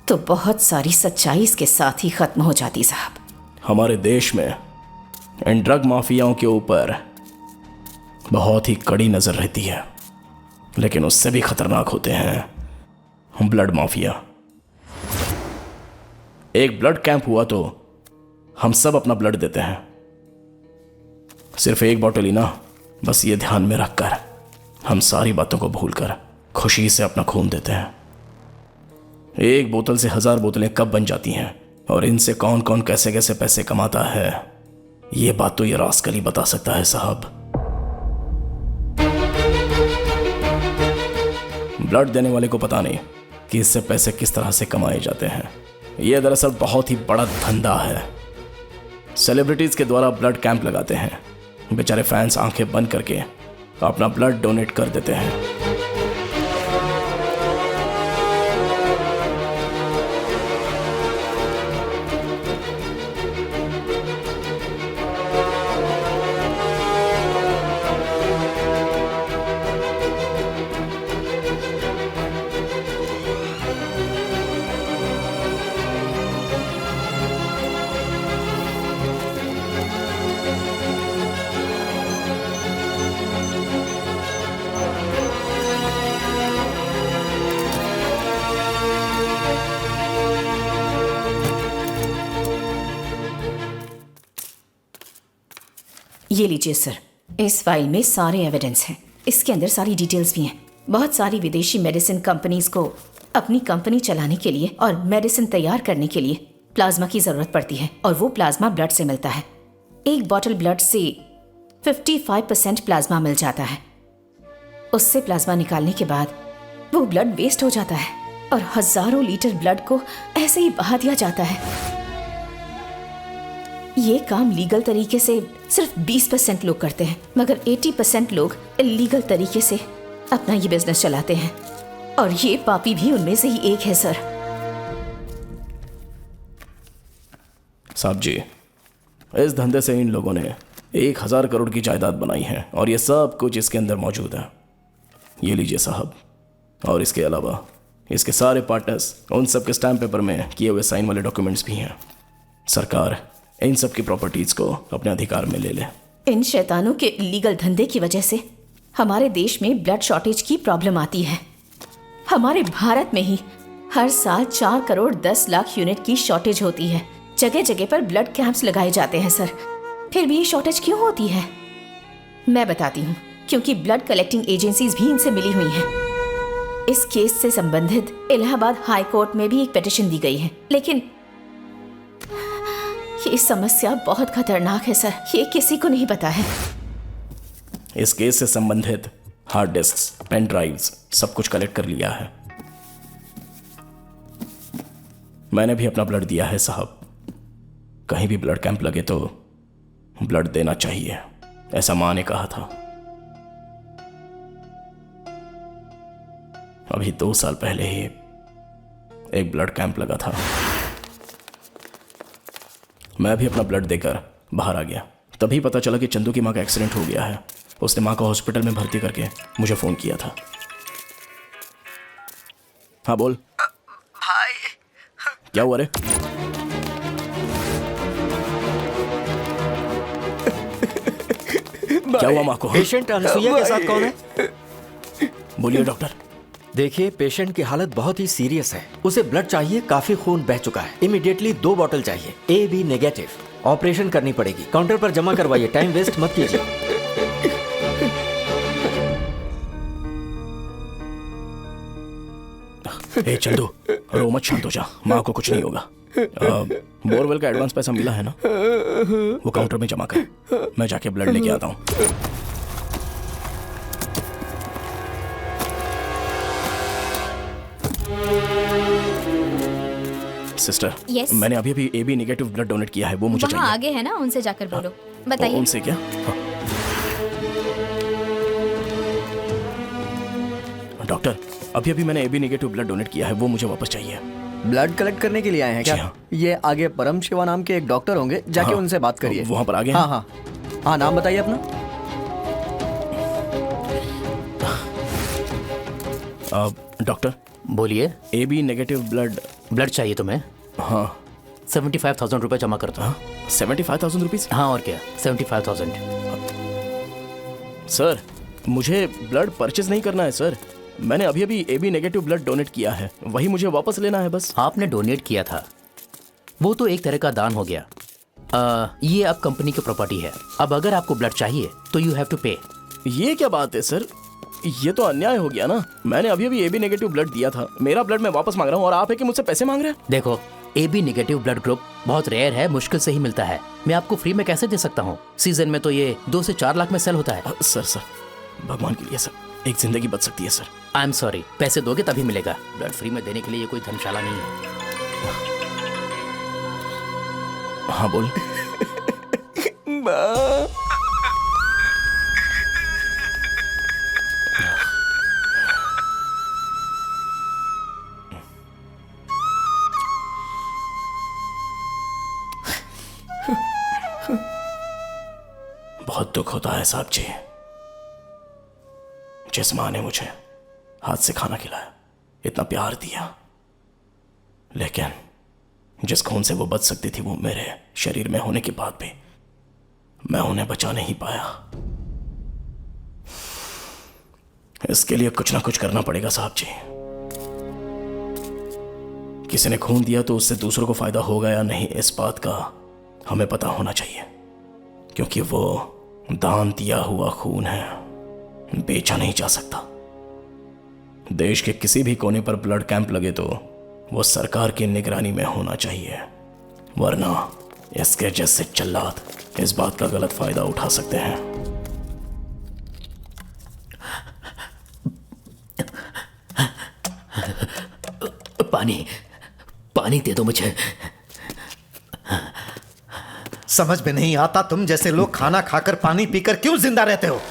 तो बहुत सारी सच्चाई इसके साथ ही खत्म हो जाती साहब। हमारे देश में इन ड्रग माफियाओं के ऊपर बहुत ही कड़ी नजर रहती है, लेकिन उससे भी खतरनाक होते हैं ब्लड माफिया। एक ब्लड कैंप हुआ तो हम सब अपना ब्लड देते हैं, सिर्फ एक बॉटल ही ना। बस ये ध्यान में रखकर हम सारी बातों को भूलकर खुशी से अपना खून देते हैं। एक बोतल से 1000 बोतलें कब बन जाती हैं और इनसे कौन कौन कैसे कैसे पैसे कमाता है, ये बात तो ये रास्कल ही बता सकता है साहब। ब्लड देने वाले को पता नहीं कि इससे पैसे किस तरह से कमाए जाते हैं। यह दरअसल बहुत ही बड़ा धंधा है। सेलिब्रिटीज के द्वारा ब्लड कैंप लगाते हैं, बेचारे फैंस आंखें बंद करके अपना ब्लड डोनेट कर देते हैं। ये लीजिए सर, इस फाइल में सारे एविडेंस हैं। इसके अंदर सारी डिटेल्स भी हैं। बहुत सारी विदेशी मेडिसिन कंपनीज को अपनी कंपनी चलाने के लिए और मेडिसिन तैयार करने के लिए प्लाज्मा की ज़रूरत पड़ती है, और वो प्लाज्मा ब्लड से मिलता है। एक बॉटल ब्लड से 55% प्लाज्मा मिल जाता है। उससे प्लाज्मा निकालने के बाद वो ब्लड वेस्ट हो जाता है और हज़ारों लीटर ब्लड को ऐसे ही बहा दिया जाता है। ये काम लीगल तरीके से सिर्फ 20% लोग करते हैं, मगर 80% लोग इलीगल तरीके से अपना ये बिजनेस चलाते हैं, और ये पापी भी उनमें से ही एक है सर। साहब जी, इस धंधे से इन लोगों ने 1000 करोड़ की जायदाद बनाई है और ये सब कुछ इसके अंदर मौजूद है। ये लीजिए साहब, और इसके अलावा इसके सारे पार्टनर्स, उन सब के स्टैम्प पेपर में किए हुए साइन वाले डॉक्यूमेंट्स भी हैं। सरकार इन सब की प्रॉपर्टीज को अपने अधिकार में ले ले। इन शैतानों के इलीगल धंधे की वजह से हमारे देश में ब्लड शॉर्टेज की प्रॉब्लम आती है। हमारे भारत में ही हर साल 4 करोड़ 10 लाख यूनिट की शॉर्टेज होती है। जगह जगह पर ब्लड कैंप्स लगाए जाते हैं सर, फिर भी ये शॉर्टेज क्यों होती है? मैं बताती हूँ, क्योंकि ब्लड कलेक्टिंग एजेंसीज भी इनसे मिली हुई हैं। इस केस से संबंधित इलाहाबाद हाई कोर्ट में भी एक पिटीशन दी गई है, लेकिन ये समस्या बहुत खतरनाक है सर, ये किसी को नहीं पता है। इस केस से संबंधित हार्ड डिस्क, पेन ड्राइव्स सब कुछ कलेक्ट कर लिया है। मैंने भी अपना ब्लड दिया है साहब। कहीं भी ब्लड कैंप लगे तो ब्लड देना चाहिए, ऐसा माँ ने कहा था। अभी 2 साल पहले ही एक ब्लड कैंप लगा था। मैं भी अपना ब्लड देकर बाहर आ गया। तभी पता चला कि चंदू की माँ का एक्सीडेंट हो गया है। उसने माँ को हॉस्पिटल में भर्ती करके मुझे फोन किया था। हाँ बोल भाई। क्या हुआ रे? क्या हुआ माँ को? पेशेंट अनसुईया के साथ कौन है? बोलिए डॉक्टर। देखिए, पेशेंट की हालत बहुत ही सीरियस है। उसे ब्लड चाहिए, काफी खून बह चुका है। इमीडिएटली 2 बॉटल चाहिए, AB नेगेटिव। ऑपरेशन करनी पड़ेगी। काउंटर पर जमा करवाइए, टाइम वेस्ट मत कीजिए। ए चंदू, रो मत, शांत हो जा। माँ को कुछ नहीं होगा। बोरवेल का एडवांस पैसा मिला है ना, वो काउंटर में जमा कर। मैं जाके ब्लड लेके आता हूँ। Sister, Yes? मैंने अभी अभी AB नेगेटिव ब्लड डोनेट किया है, वो मुझे वहाँ चाहिए। आगे है ना, उनसे जाकर बोलो। बताइए। उनसे क्या? हाँ। डॉक्टर, अभी अभी मैंने AB नेगेटिव ब्लड डोनेट किया है, वो मुझे वापस चाहिए। ब्लड कलेक्ट करने के लिए आए हैं क्या? जी हाँ। ये आगे परम शिवा नाम के एक डॉक्टर होंगे, जाके हाँ, उनसे बात करिए। वहाँ पर आगे हैं? हाँ हाँ हाँ, नाम बताइए अपना। डॉक्टर बोलिए। AB नेगेटिव ब्लड चाहिए तुम्हें? हाँ। 75,000 रुपये जमा करता हूँ। 75,000 रुपीज? हाँ और क्या, 75,000। सर, मुझे ब्लड परचेज नहीं करना है सर। मैंने अभी अभी AB नेगेटिव ब्लड डोनेट किया है, वही मुझे वापस लेना है बस। आपने डोनेट किया था, वो तो एक तरह का दान हो गया। ये अब कंपनी की प्रॉपर्टी है। अब अगर आपको ब्लड चाहिए तो यू हैव टू पे। ये क्या बात है सर, ये तो अन्याय हो गया ना। मैंने अभी अभी AB नेगेटिव ब्लड दिया था, मेरा ब्लड मैं वापस मांग रहा हूँ और आप है कि मुझसे पैसे मांग रहे हैं। देखो, AB नेगेटिव ब्लड ग्रुप बहुत रेयर है, मुश्किल से ही मिलता है। मैं आपको फ्री में कैसे दे सकता हूँ? सीजन में तो ये 2 से 4 लाख में सेल होता है। सर भगवान के लिए सर, एक जिंदगी बच सकती है सर। आई एम सॉरी, पैसे दोगे तभी मिलेगा। ब्लड फ्री में देने के लिए ये कोई धर्मशाला नहीं है। हाँ बोल। बहुत दुख होता है साहब जी, जिस माँ ने मुझे हाथ से खाना खिलाया, इतना प्यार दिया, लेकिन जिस खून से वो बच सकती थी वो मेरे शरीर में होने के बाद भी मैं उन्हें बचा नहीं पाया। इसके लिए कुछ ना कुछ करना पड़ेगा साहब जी। किसी ने खून दिया तो उससे दूसरों को फायदा होगा या नहीं, इस बात का हमें पता होना चाहिए, क्योंकि वो दान दिया हुआ खून है, बेचा नहीं जा सकता। देश के किसी भी कोने पर ब्लड कैंप लगे तो वो सरकार की निगरानी में होना चाहिए, वरना इसके जैसे जल्लाद इस बात का गलत फायदा उठा सकते हैं। पानी दे दो मुझे। समझ में नहीं आता तुम जैसे लोग खाना खाकर पानी पीकर क्यों जिंदा रहते हो।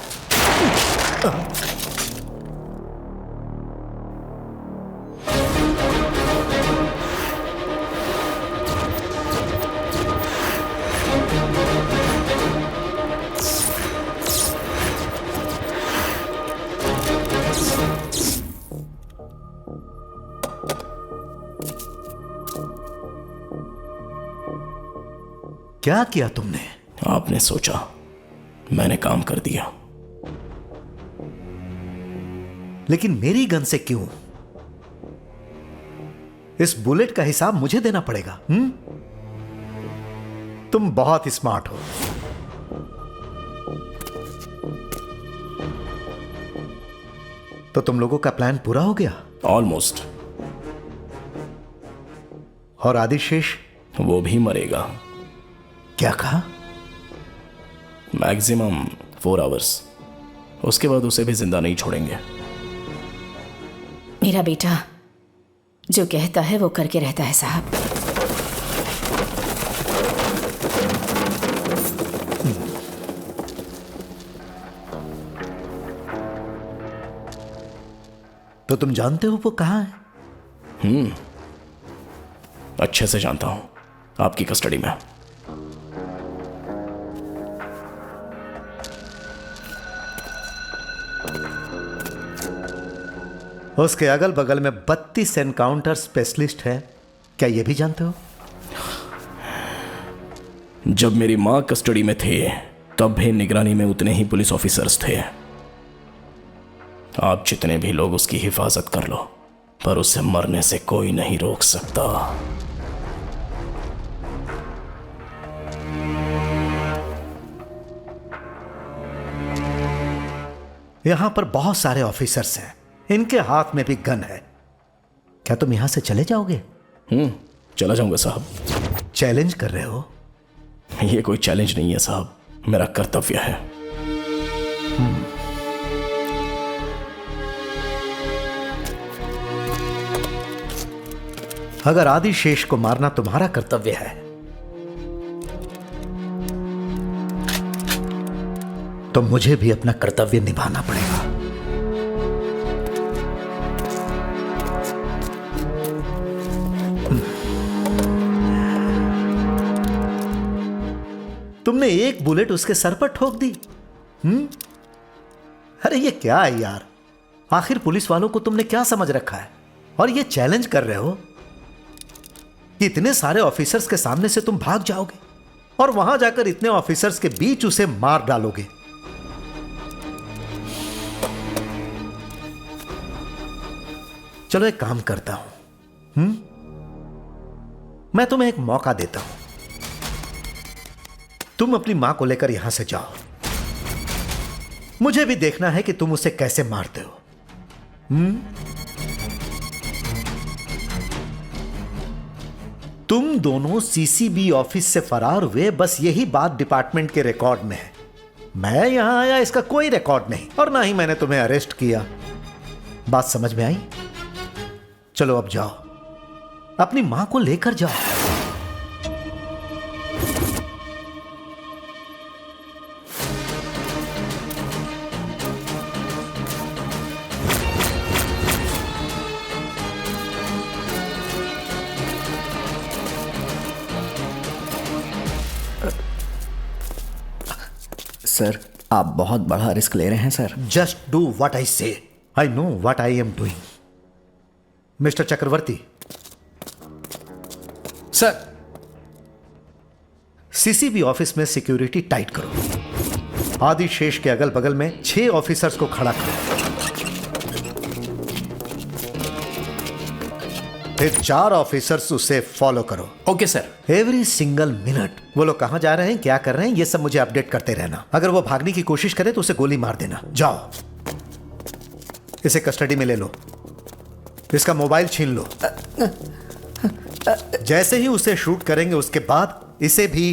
क्या किया तुमने? आपने सोचा, मैंने काम कर दिया। लेकिन मेरी गन से क्यों? इस बुलेट का हिसाब मुझे देना पड़ेगा। तुम बहुत स्मार्ट हो। तो तुम लोगों का प्लान पूरा हो गया? ऑलमोस्ट। और आदिशेष? वो भी मरेगा। क्या कहा? Maximum 4 hours. उसके बाद उसे भी जिंदा नहीं छोड़ेंगे। मेरा बेटा जो कहता है वो करके रहता है साहब। तो तुम जानते हो वो कहां है? अच्छे से जानता हूं, आपकी कस्टडी में। उसके अगल बगल में 32 एनकाउंटर स्पेशलिस्ट हैं। क्या ये भी जानते हो? जब मेरी मां कस्टडी में थे तब भी निगरानी में उतने ही पुलिस ऑफिसर्स थे। आप जितने भी लोग उसकी हिफाजत कर लो, पर उसे मरने से कोई नहीं रोक सकता। यहां पर बहुत सारे ऑफिसर्स हैं, इनके हाथ में भी गन है। क्या तुम यहां से चले जाओगे? चला जाऊंगा साहब। चैलेंज कर रहे हो? ये कोई चैलेंज नहीं है साहब, मेरा कर्तव्य है। अगर आदिशेष को मारना तुम्हारा कर्तव्य है तो मुझे भी अपना कर्तव्य निभाना पड़ेगा। तुमने एक बुलेट उसके सर पर ठोक दी। अरे ये क्या है यार? आखिर पुलिस वालों को तुमने क्या समझ रखा है? और ये चैलेंज कर रहे हो कि इतने सारे ऑफिसर्स के सामने से तुम भाग जाओगे और वहां जाकर इतने ऑफिसर्स के बीच उसे मार डालोगे। चलो एक काम करता हूं, मैं तुम्हें एक मौका देता हूं। तुम अपनी मां को लेकर यहां से जाओ। मुझे भी देखना है कि तुम उसे कैसे मारते हो। तुम दोनों सीसीबी ऑफिस से फरार हुए, बस यही बात डिपार्टमेंट के रिकॉर्ड में है। मैं यहां आया इसका कोई रिकॉर्ड नहीं, और ना ही मैंने तुम्हें अरेस्ट किया। बात समझ में आई? चलो अब जाओ, अपनी मां को लेकर जाओ। सर, आप बहुत बड़ा रिस्क ले रहे हैं sir. Just do what I say. I know what I am doing. Mister Chakraborty, sir. CCB office में सिक्योरिटी टाइट करो। आदिशेष के अगल बगल में 6 ऑफिसर्स को खड़ा करो। फिर 4 ऑफिसर्स उसे फॉलो करो। Okay sir. Every single minute वो लोग कहां जा रहे हैं, क्या कर रहे हैं, ये सब मुझे अपडेट करते रहना। अगर वो भागने की कोशिश करे तो उसे गोली मार देना। जाओ, इसे कस्टडी में ले लो, इसका मोबाइल छीन लो। जैसे ही उसे शूट करेंगे उसके बाद इसे भी।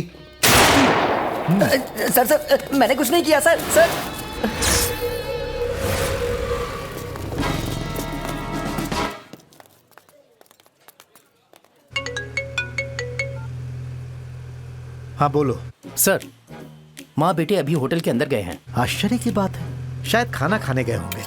सर मैंने कुछ नहीं किया सर। सर हाँ बोलो। सर, माँ बेटे अभी होटल के अंदर गए हैं। आश्चर्य की बात है, शायद खाना खाने गए होंगे।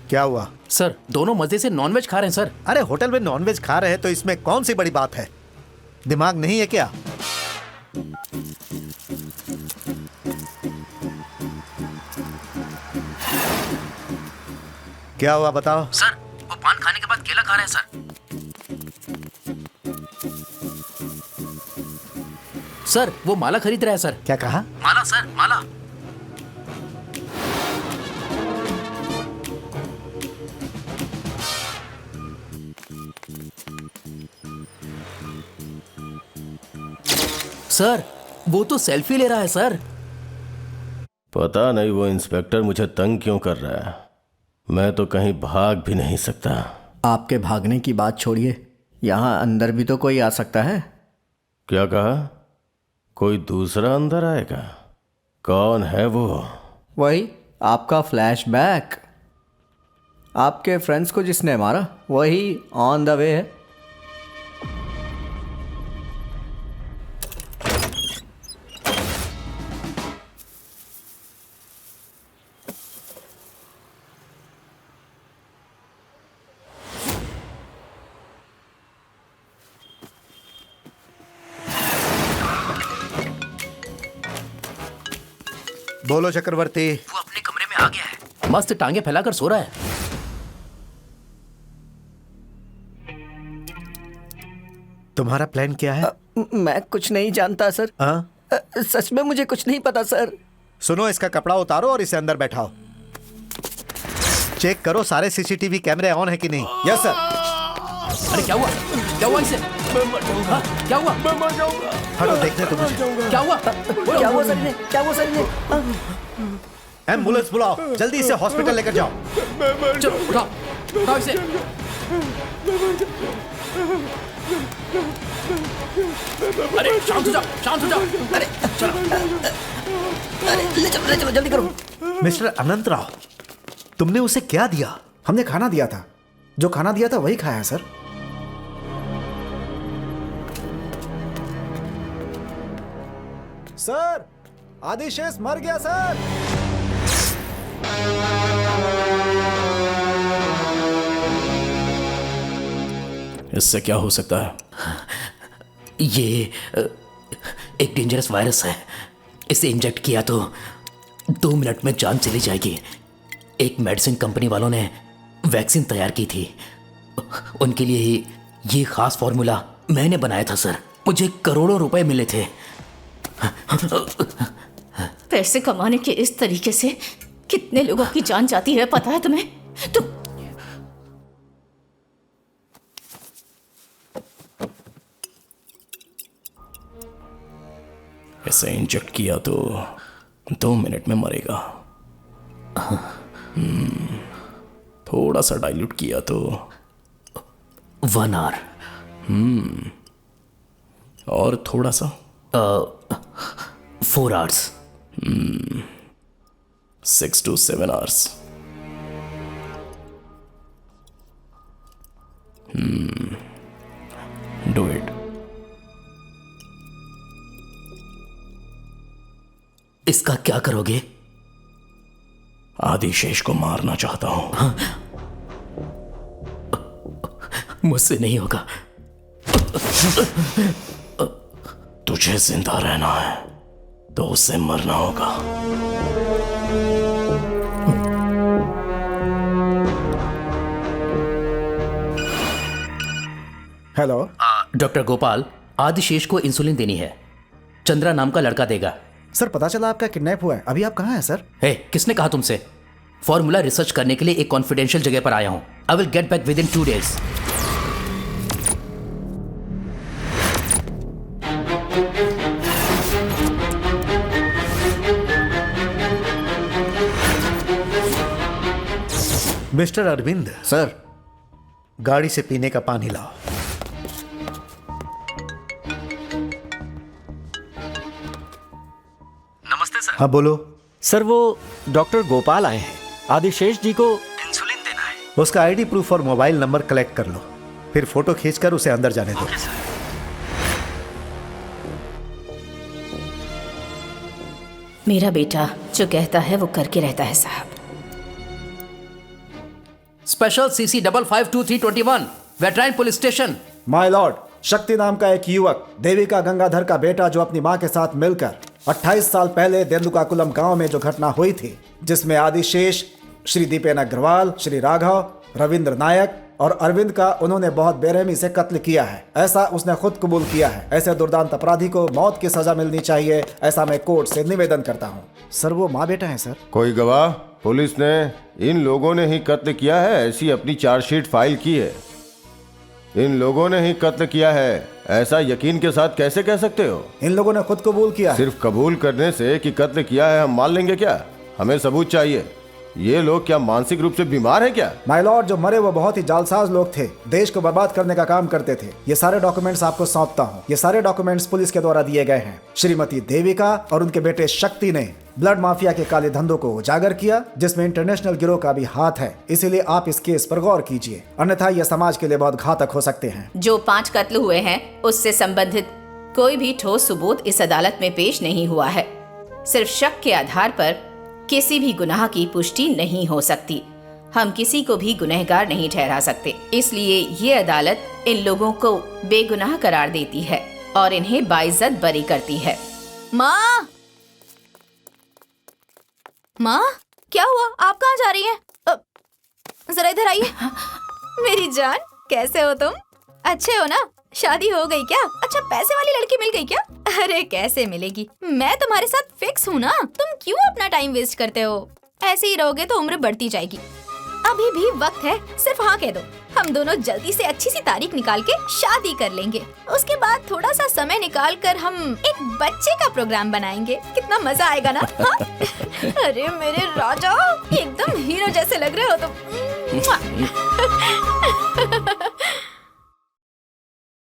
क्या हुआ? सर, दोनों मजे से नॉनवेज खा रहे हैं सर। अरे होटल में नॉनवेज खा रहे हैं तो इसमें कौन सी बड़ी बात है? दिमाग नहीं है क्या? क्या हुआ बताओ? सर, वो पान खाने के बाद केला खा रहे हैं सर। सर, वो माला खरीद रहा है सर। क्या कहा? माला सर, माला। सर, वो तो सेल्फी ले रहा है सर। पता नहीं वो इंस्पेक्टर मुझे तंग क्यों कर रहा है। मैं तो कहीं भाग भी नहीं सकता। आपके भागने की बात छोड़िए, यहाँ अंदर भी तो कोई आ सकता है। क्या कहा? कोई दूसरा अंदर आएगा? कौन है वो? वही आपका फ्लैशबैक। आपके फ्रेंड्स को जिसने मारा वही ऑन द वे है। बोलो चक्रवर्ती। वो अपने कमरे में आ गया है, मस्त टांगे फैलाकर सो रहा है। तुम्हारा प्लान क्या है? मैं कुछ नहीं जानता सर। सच में मुझे कुछ नहीं पता सर। सुनो, इसका कपड़ा उतारो और इसे अंदर बैठाओ। चेक करो सारे सीसीटीवी कैमरे ऑन है कि नहीं। Yes sir. अरे क्या हुआ? क्या हुआ इसे? हाँ, क्या हुआ? मैं मर जाऊंगा। हटो देखने तो मुझे। क्या हुआ? क्या हुआ सर ने? क्या हुआ सर ने? एम्बुलेंस बुलाओ, जल्दी इसे हॉस्पिटल लेकर जाओ। चलो उठाओ, उठाओ इसे। अरे शांत हो जाओ, शांत हो जाओ। अरे चलो, अरे ले चलो जल्दी करो। मिस्टर अनंत राव, तुमने उसे क्या दिया? हमने खाना दिया था, जो खाना दिया था वही खाया सर। सर, आदिशेष मर गया सर। इससे क्या हो सकता है? ये एक डेंजरस वायरस है। इसे इंजेक्ट किया तो 2 मिनट में जान चली जाएगी। एक मेडिसिन कंपनी वालों ने वैक्सीन तैयार की थी, उनके लिए ही ये खास फॉर्मूला मैंने बनाया था सर। मुझे करोड़ों रुपए मिले थे। पैसे कमाने के इस तरीके से कितने लोगों की जान जाती है पता है तुम्हें? तुम इसे इंजेक्ट किया तो 2 मिनट में मरेगा। थोड़ा सा डाइल्यूट किया तो 1 आवर। और थोड़ा सा 4 hours. 6 to 7 hours। Do it। इसका क्या करोगे? आदिशेष को मारना चाहता हूं। मुझसे नहीं होगा। तुझे जिंदा रहना है तो उससे मरना होगा। हेलो डॉक्टर गोपाल, आदिशेष को इंसुलिन देनी है। चंद्रा नाम का लड़का देगा। सर, पता चला आपका किडनैप हुआ है। अभी आप कहाँ हैं सर? हे, किसने कहा तुमसे? फॉर्मूला रिसर्च करने के लिए एक कॉन्फिडेंशियल जगह पर आया हूं। I will get back within 2 days। Mister Arvind, sir, गाड़ी से पीने का पानी लाओ। हाँ बोलो। सर वो डॉक्टर गोपाल आए हैं, आदिशेष जी को इंसुलिन देना है। उसका आईडी प्रूफ और मोबाइल नंबर कलेक्ट कर लो, फिर फोटो खींचकर उसे अंदर जाने दो। मेरा बेटा जो कहता है वो करके रहता है साहब। स्पेशल CC 552321 वेटराइन police station. My lord, Shakti नाम का एक युवक देविका गंगाधर का बेटा जो अपनी मां के साथ मिलकर 28 साल पहले देंदुकाकुलम गांव में जो घटना हुई थी, जिसमें आदिशेष, श्री दीपेन अग्रवाल, श्री राघव, रविंद्र नायक और अरविंद का उन्होंने बहुत बेरहमी से कत्ल किया है, ऐसा उसने खुद कबूल किया है। ऐसे दुर्दांत अपराधी को मौत की सजा मिलनी चाहिए, ऐसा मैं कोर्ट से निवेदन करता हूँ। सर वो माँ बेटा है सर। कोई गवाह? पुलिस ने इन लोगों ने ही कत्ल किया है ऐसी अपनी चार्जशीट फाइल की है। इन लोगों ने ही कत्ल किया है ऐसा यकीन के साथ कैसे कह सकते हो? इन लोगों ने खुद कबूल किया है। सिर्फ कबूल करने से कि कत्ल किया है हम मान लेंगे क्या? हमें सबूत चाहिए। ये लोग क्या मानसिक रूप से बीमार हैं क्या? माय लॉर्ड, जो मरे वो बहुत ही जालसाज लोग थे, देश को बर्बाद करने का काम करते थे। ये सारे डॉक्यूमेंट्स आपको सौंपता हूँ। ये सारे डॉक्यूमेंट्स पुलिस के द्वारा दिए गए हैं। श्रीमती देविका और उनके बेटे शक्ति ने ब्लड माफिया के काले धंधों को उजागर किया, जिसमें इंटरनेशनल गिरोह का भी हाथ है। इसीलिए आप इस केस पर गौर कीजिए, अन्यथा यह समाज के लिए बहुत घातक हो सकते हैं। जो 5 कत्ल हुए हैं उससे संबंधित कोई भी ठोस सबूत इस अदालत में पेश नहीं हुआ है। सिर्फ शक के आधार पर किसी भी गुनाह की पुष्टि नहीं हो सकती। हम किसी को भी गुनहगार नहीं ठहरा सकते। इसलिए ये अदालत इन लोगों को बेगुनाह करार देती है और इन्हें बाइज्जत बरी करती है। माँ, माँ क्या हुआ? आप कहाँ जा रही हैं? जरा इधर आइए। मेरी जान, कैसे हो तुम? अच्छे हो ना? शादी हो गई क्या? अच्छा, पैसे वाली लड़की मिल गई क्या? अरे कैसे मिलेगी, मैं तुम्हारे साथ फिक्स हूँ ना। तुम क्यों अपना टाइम वेस्ट करते हो? ऐसे ही रहोगे तो उम्र बढ़ती जाएगी। अभी भी वक्त है, सिर्फ हाँ कह दो। हम दोनों जल्दी से अच्छी सी तारीख निकाल के शादी कर लेंगे। उसके बाद थोड़ा सा समय निकाल कर हम एक बच्चे का प्रोग्राम बनाएंगे। कितना मजा आएगा ना? हाँ? अरे मेरे राजा, एकदम हीरो जैसे लग रहे हो तुम।